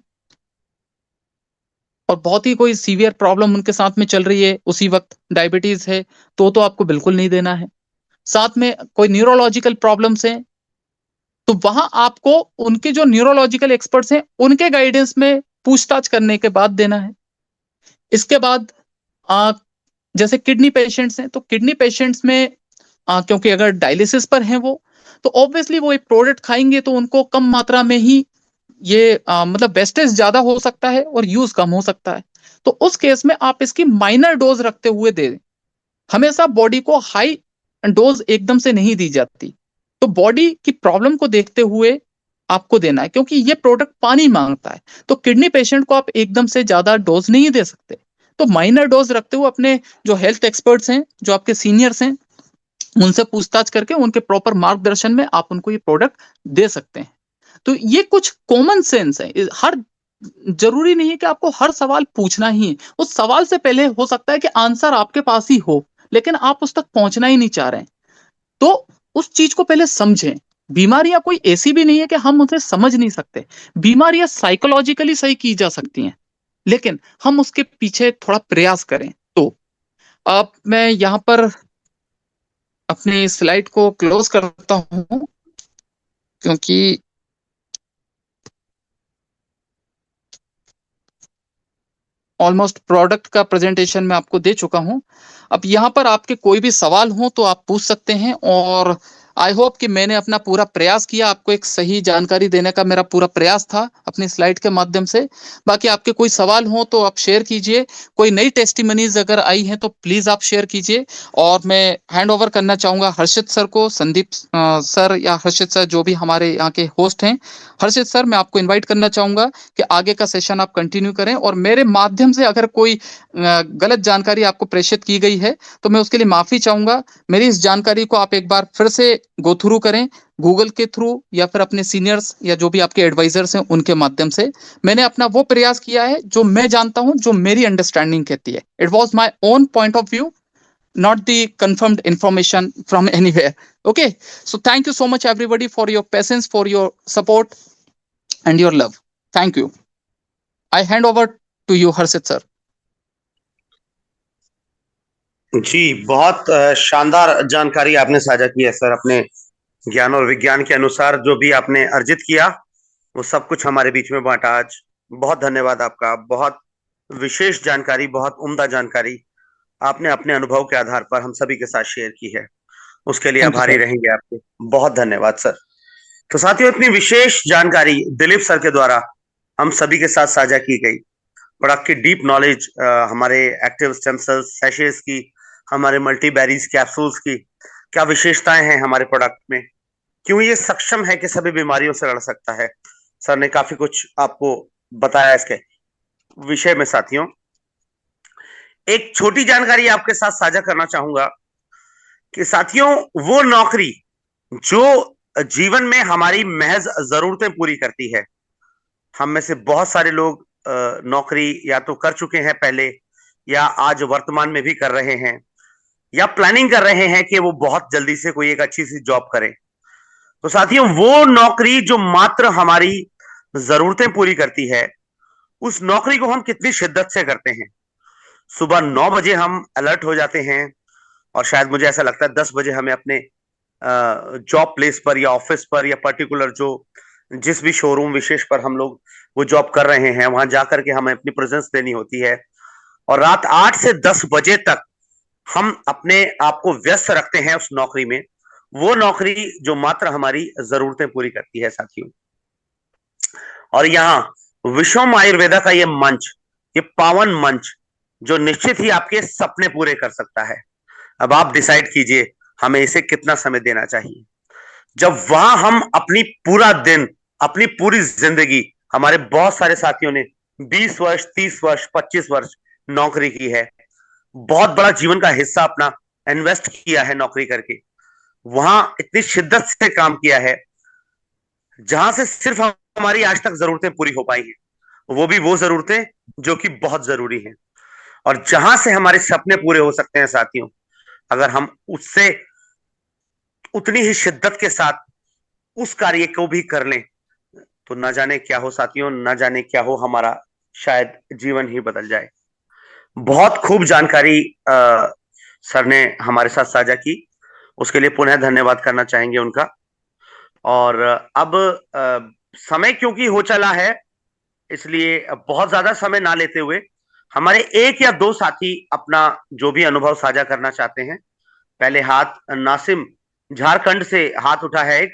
और बहुत ही कोई सीवियर प्रॉब्लम उनके साथ में चल रही है उसी वक्त, डायबिटीज है, तो आपको बिल्कुल नहीं देना है। साथ में कोई न्यूरोलॉजिकल प्रॉब्लम्स हैं, तो वहां आपको उनके जो न्यूरोलॉजिकल एक्सपर्ट्स हैं उनके गाइडेंस में पूछताछ करने के बाद देना है। इसके बाद आ, जैसे किडनी पेशेंट्स हैं, तो किडनी पेशेंट्स में क्योंकि अगर डायलिसिस पर हैं वो, तो ऑब्वियसली वो एक प्रोडक्ट खाएंगे तो उनको कम मात्रा में ही ये मतलब वेस्टेज ज्यादा हो सकता है और यूज कम हो सकता है। तो उस केस में आप इसकी माइनर डोज रखते हुए दे दें। हमेशा बॉडी को हाई डोज एकदम से नहीं दी जाती, तो बॉडी की प्रॉब्लम को देखते हुए आपको देना है, क्योंकि ये प्रोडक्ट पानी मांगता है। तो किडनी पेशेंट को आप एकदम से ज्यादा डोज नहीं दे सकते, तो माइनर डोज रखते हुए अपने जो हेल्थ एक्सपर्ट्स हैं, जो आपके सीनियर्स हैं, उनसे पूछताछ करके उनके प्रॉपर मार्गदर्शन में आप उनको ये प्रोडक्ट दे सकते हैं। तो ये कुछ कॉमन सेंस है। हर जरूरी नहीं है कि आपको हर सवाल पूछना ही है, उस सवाल से पहले हो सकता है कि आंसर आपके पास ही हो, लेकिन आप उस तक पहुंचना ही नहीं चाह रहे हैं। तो उस चीज को पहले समझें। बीमारियां कोई ऐसी भी नहीं है कि हम उसे समझ नहीं सकते। बीमारियां साइकोलॉजिकली सही की जा सकती हैं, लेकिन हम उसके पीछे थोड़ा प्रयास करें। तो अब मैं यहां पर अपनी स्लाइड को क्लोज करता हूं, क्योंकि ऑलमोस्ट प्रोडक्ट का प्रेजेंटेशन मैं आपको दे चुका हूं। अब यहाँ पर आपके कोई भी सवाल हो तो आप पूछ सकते हैं, और आई होप कि मैंने अपना पूरा प्रयास किया, आपको एक सही जानकारी देने का मेरा पूरा प्रयास था अपनी स्लाइड के माध्यम से। बाकी आपके कोई सवाल हो तो आप शेयर कीजिए, कोई नई टेस्टिमनीज अगर आई हैं तो प्लीज आप शेयर कीजिए। और मैं हैंड ओवर करना चाहूंगा हर्षित सर को, संदीप सर या हर्षित सर जो भी हमारे यहाँ के होस्ट हैं। हर्षित सर, मैं आपको इन्वाइट करना चाहूंगा कि आगे का सेशन आप कंटिन्यू करें, और मेरे माध्यम से अगर कोई गलत जानकारी आपको प्रेषित की गई है तो मैं उसके लिए माफी चाहूंगा। मेरी इस जानकारी को आप एक बार फिर से गो थ्रू करें, गूगल के थ्रू या फिर अपने सीनियर्स या जो भी आपके एडवाइजर्स हैं उनके माध्यम से। मैंने अपना वो प्रयास किया है जो मैं जानता हूं, जो मेरी अंडरस्टैंडिंग कहती है। It was my own point of view, not the confirmed information from anywhere. Okay, so thank you so much everybody for your patience, for your support and your love. Thank you. I hand over to you, Harshit sir. जी, बहुत शानदार जानकारी आपने साझा की है sir. अपने ज्ञान और विज्ञान के अनुसार जो भी आपने अर्जित किया वो सब कुछ हमारे बीच में बांटा आज। बहुत धन्यवाद आपका। बहुत विशेष जानकारी, बहुत उम्दा जानकारी आपने अपने अनुभव के आधार पर हम सभी के साथ शेयर की है, उसके लिए Thank you, आभारी sir. रहेंगे आपके। बहुत धन्यवाद सर। तो साथियों, इतनी विशेष जानकारी दिलीप सर के द्वारा हम सभी के साथ साझा की गई। प्रोडक्ट की डीप नॉलेज, हमारे एक्टिव स्टेम सेल्स सैशेस की, हमारे मल्टीबेरीज कैप्सूल्स की क्या विशेषताएं हैं हमारे प्रोडक्ट में, क्यों ये सक्षम है कि सभी बीमारियों से लड़ सकता है। सर ने काफी कुछ आपको बताया इसके विषय में। साथियों, एक छोटी जानकारी आपके साथ साझा करना चाहूंगा कि साथियों, वो नौकरी जो जीवन में हमारी महज जरूरतें पूरी करती है, हम में से बहुत सारे लोग नौकरी या तो कर चुके हैं पहले, या आज वर्तमान में भी कर रहे हैं, या प्लानिंग कर रहे हैं कि वो बहुत जल्दी से कोई एक अच्छी सी जॉब करें। तो साथियों, वो नौकरी जो मात्र हमारी जरूरतें पूरी करती है, उस नौकरी को हम कितनी शिद्दत से करते हैं। सुबह 9 बजे हम अलर्ट हो जाते हैं, और शायद मुझे ऐसा लगता है 10 बजे हमें अपने जॉब प्लेस पर या ऑफिस पर या पर्टिकुलर जो जिस भी शोरूम विशेष पर हम लोग वो जॉब कर रहे हैं वहां जाकर के हमें अपनी प्रेजेंस देनी होती है। और रात 8 से 10 बजे तक हम अपने आप को व्यस्त रखते हैं उस नौकरी में, वो नौकरी जो मात्र हमारी जरूरतें पूरी करती है साथियों। और यहाँ विश्वम आयुर्वेदा का ये मंच, ये पावन मंच, जो निश्चित ही आपके सपने पूरे कर सकता है। अब आप डिसाइड कीजिए हमें इसे कितना समय देना चाहिए। जब वहां हम अपनी पूरा दिन, अपनी पूरी जिंदगी, हमारे बहुत सारे साथियों ने 20 वर्ष, 30 वर्ष, 25 वर्ष नौकरी की है, बहुत बड़ा जीवन का हिस्सा अपना इन्वेस्ट किया है नौकरी करके, वहां इतनी शिद्दत से काम किया है, जहां से सिर्फ हमारी आज तक जरूरतें पूरी हो पाई हैं, वो भी वो जरूरतें जो कि बहुत जरूरी हैं, और जहां से हमारे सपने पूरे हो सकते हैं साथियों, अगर हम उससे उतनी ही शिद्दत के साथ उस कार्य को भी कर लें, तो ना जाने क्या हो साथियों, ना जाने क्या हो, हमारा शायद जीवन ही बदल जाए। बहुत खूब जानकारी सर ने हमारे साथ साझा की, उसके लिए पुनः धन्यवाद करना चाहेंगे उनका। और अब समय क्योंकि हो चला है, इसलिए बहुत ज्यादा समय ना लेते हुए हमारे एक या दो साथी अपना जो भी अनुभव साझा करना चाहते हैं। पहले हाथ नासिम झारखंड से हाथ उठा है एक।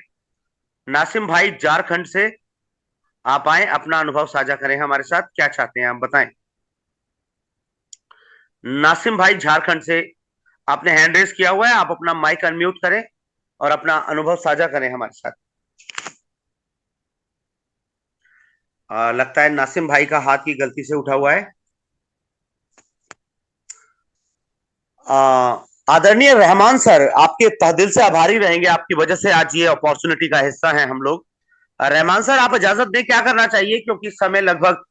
नासिम भाई झारखंड से, आप आए, अपना अनुभव साझा करें हमारे साथ, क्या चाहते हैं आप बताएं। नासिम भाई झारखंड से, आपने हैंड रेस किया हुआ है, आप अपना माइक अनम्यूट करें और अपना अनुभव साझा करें हमारे साथ। लगता है नासिम भाई का हाथ की गलती से उठा हुआ है। आदरणीय रहमान सर, आपके तहदिल से आभारी रहेंगे, आपकी वजह से आज ये अपॉर्चुनिटी का हिस्सा है हम लोग। रहमान सर, आप इजाजत दें, क्या करना चाहिए, क्योंकि समय लगभग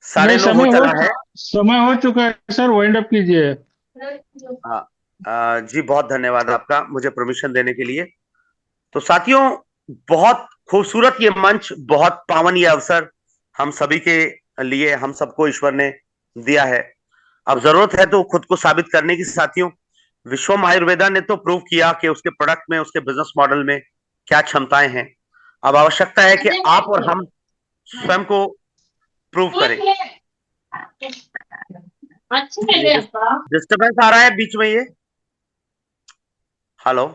9:30 हो चला है। समय हो चुका है सर, वाइंड अप कीजिए। हाँ, जी बहुत धन्यवाद आपका मुझे परमिशन देने के लिए। तो साथियों, बहुत खूबसूरत ये मंच, बहुत पावन ये अवसर हम सभी के लिए, हम सबको ईश्वर ने दिया है। अब जरूरत है तो खुद को साबित करने की साथियों। विश्वम आयुर्वेदा ने तो प्रूव किया कि उसके प्रोडक्ट में, उसके बिजनेस मॉडल में क्या क्षमताएं हैं। अब आवश्यकता है कि आप और हम स्वयं को प्रूव करें। डिस्टर्बेंस आ रहा है बीच में ये, हेलो।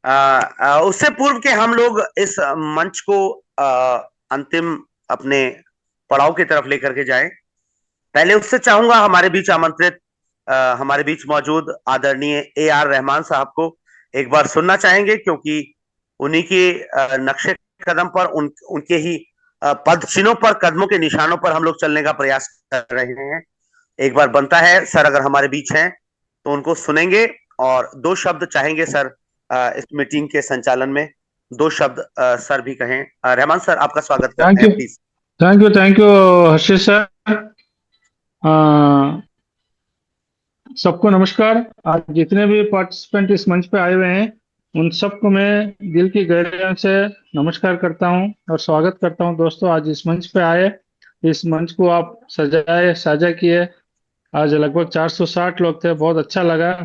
उससे पूर्व के हम लोग इस मंच को अंतिम अपने पड़ाव की तरफ लेकर के जाएं, पहले उससे चाहूंगा हमारे बीच आमंत्रित हमारे बीच मौजूद आदरणीय AR रहमान साहब को एक बार सुनना चाहेंगे, क्योंकि उन्हीं के नक्शे कदम पर उनके ही पद चिन्हों पर, कदमों के निशानों पर हम लोग चलने का प्रयास कर रहे हैं। एक बार बनता है सर अगर हमारे बीच हैं तो उनको सुनेंगे और 2 शब्द चाहेंगे सर इस मीटिंग के संचालन में 2 शब्द सर भी कहें। रहमान सर, आपका स्वागत करते हैं, please. Thank you Harshit sir. सबको नमस्कार। आज जितने भी पार्टिसिपेंट इस मंच पे आए हुए हैं उन सबको मैं दिल की गहराइयों से नमस्कार करता हूं और स्वागत करता हूं। दोस्तों, आज इस मंच पे आए, इस मंच को आप सजाए, साझा किए। आज लगभग 460 लोग थे, बहुत अच्छा लगा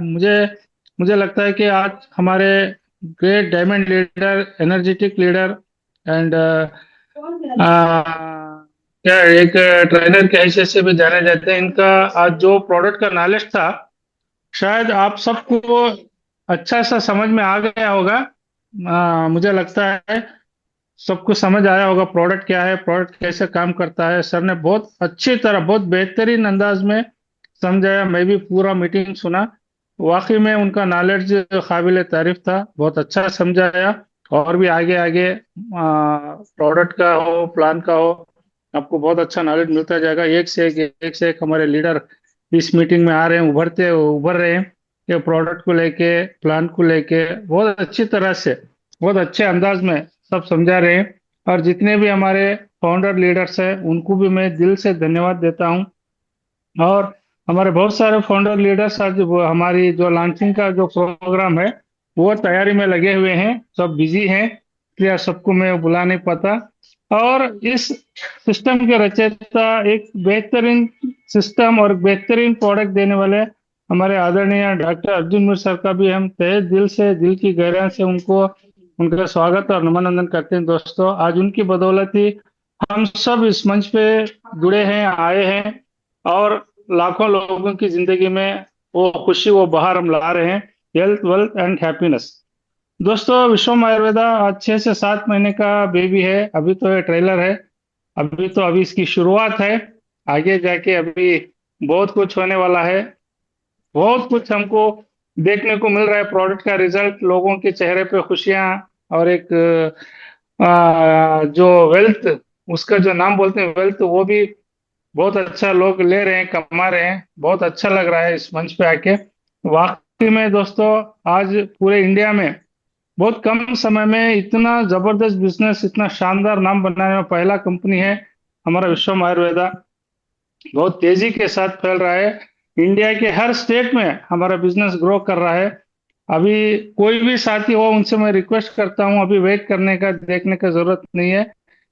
मुझे लगता है कि आज हमारे great diamond leader, energetic leader and क्या एक ट्रेनर के हैसियत से भी जाने जाते हैं, इनका आज जो प्रोडक्ट का नॉलेज था शायद आप सबको अच्छा सा समझ में आ गया होगा। मुझे लगता है सबको समझ आया होगा प्रोडक्ट क्या है, प्रोडक्ट कैसे काम करता है। सर ने बहुत अच्छी तरह, बहुत बेहतरीन अंदाज में समझाया। मैं भी पूरा मीटिंग सुना, वाकई में उनका नॉलेज काबिल तारीफ था, बहुत अच्छा समझाया। और भी आगे आगे प्रोडक्ट का हो, प्लान का हो, आपको बहुत अच्छा नॉलेज मिलता जाएगा। एक से एक हमारे लीडर इस मीटिंग में आ रहे हैं, उभर रहे हैं। ये प्रोडक्ट को लेके, प्लान को लेके बहुत अच्छी तरह से, बहुत अच्छे अंदाज में सब समझा रहे हैं। और जितने भी हमारे फाउंडर लीडर्स हैं उनको भी मैं दिल से धन्यवाद देता हूं। और हमारे बहुत सारे फाउंडर लीडर्स आज हमारी जो लॉन्चिंग का जो प्रोग्राम है वो तैयारी में लगे हुए हैं, सब बिजी हैं, इसलिए सबको मैं बुला नहीं पाता। और इस सिस्टम के रचयिता, एक बेहतरीन सिस्टम और बेहतरीन प्रोडक्ट देने वाले हमारे आदरणीय डॉक्टर अर्जुन मीर सर का भी हम तहे दिल से, दिल की गहराई से उनका स्वागत और नमन करते हैं। दोस्तों, आज उनकी बदौलत ही हम सब इस मंच पे जुड़े हैं, आए हैं और लाखों लोगों की जिंदगी में वो खुशी, वो बहार हम ला रहे हैं, हेल्थ, वेल्थ एंड हैप्पीनेस। दोस्तों, विश्वम आयुर्वेदा आज 6 से 7 महीने का बेबी है। अभी तो ये ट्रेलर है, अभी इसकी शुरुआत है। आगे जाके अभी बहुत कुछ होने वाला है, बहुत कुछ हमको देखने को मिल रहा है। प्रोडक्ट का रिजल्ट, लोगों के चेहरे पे खुशियां और एक जो वेल्थ, उसका जो नाम बोलते हैं वेल्थ, वो भी बहुत अच्छा लोग ले रहे हैं, कमा रहे हैं। बहुत अच्छा लग रहा है इस मंच पे आके। वाकई में दोस्तों, आज पूरे इंडिया में बहुत कम समय में इतना जबरदस्त बिजनेस, इतना शानदार नाम बनाने में पहला कंपनी है हमारा विश्वम आयुर्वेदा। बहुत तेजी के साथ फैल रहा है, इंडिया के हर स्टेट में हमारा बिजनेस ग्रो कर रहा है। अभी कोई भी साथी हो, उनसे मैं रिक्वेस्ट करता हूं, अभी वेट करने का, देखने का जरूरत नहीं है।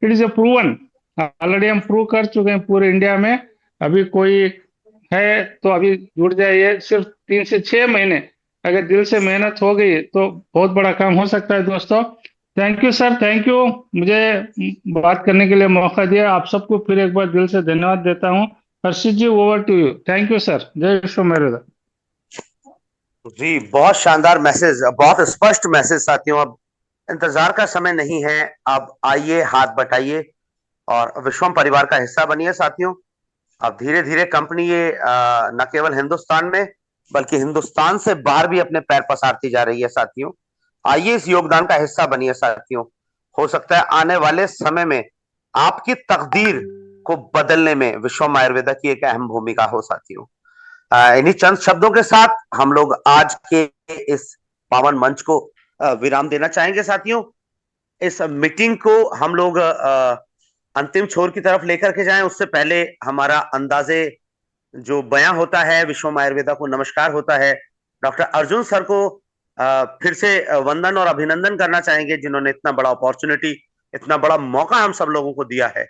It is a proven, already हम प्रूव कर चुके हैं पूरे इंडिया में। अभी कोई है तो अभी जुड़ जाइए। सिर्फ 3 से 6 महीने अगर दिल से मेहनत हो गई तो बहुत बड़ा काम हो सकता है। दोस्तों, thank you sir, thank you, मुझे बात करने के लिए मौका दिया। आप सबको फिर एक बार दिल से धन्यवाद देता हूँ। Harshit ji, over to you. Thank you sir. जय विश्वम आयुर्वेदा। जी, बहुत शानदार मैसेज, बहुत स्पष्ट मैसेज साथियों। अब इंतजार का समय नहीं है, अब आइए, हाथ बटाइए और विश्वम परिवार का हिस्सा बनिए साथियों। अब धीरे धीरे कंपनी ये न केवल हिंदुस्तान में बल्कि हिंदुस्तान से बाहर भी अपने पैर पसारती जा रही है साथियों। आइए, इस योगदान का हिस्सा बनिए साथियों। हो सकता है आने वाले समय में आपकी तकदीर को बदलने में विश्वम आयुर्वेदा की एक अहम भूमिका हो साथियों। इन्हीं चंद शब्दों के साथ हम लोग आज के इस पावन मंच को विराम देना चाहेंगे साथियों। इस मीटिंग को हम लोग अंतिम छोर की तरफ लेकर के जाएं, उससे पहले हमारा अंदाजे जो बयां होता है, विश्वम आयुर्वेदा को नमस्कार होता है। डॉक्टर अर्जुन सर को फिर से वंदन और अभिनंदन करना चाहेंगे, जिन्होंने इतना बड़ा अपॉर्चुनिटी, इतना बड़ा मौका हम सब लोगों को दिया है,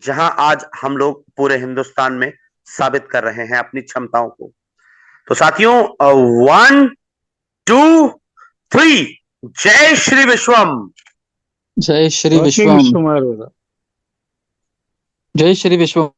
जहां आज हम लोग पूरे हिंदुस्तान में साबित कर रहे हैं अपनी क्षमताओं को। तो साथियों, 1 2 3, जय श्री विश्वम। जय श्री विश्वम। आयुर्वेदा। जय श्री विश्वम।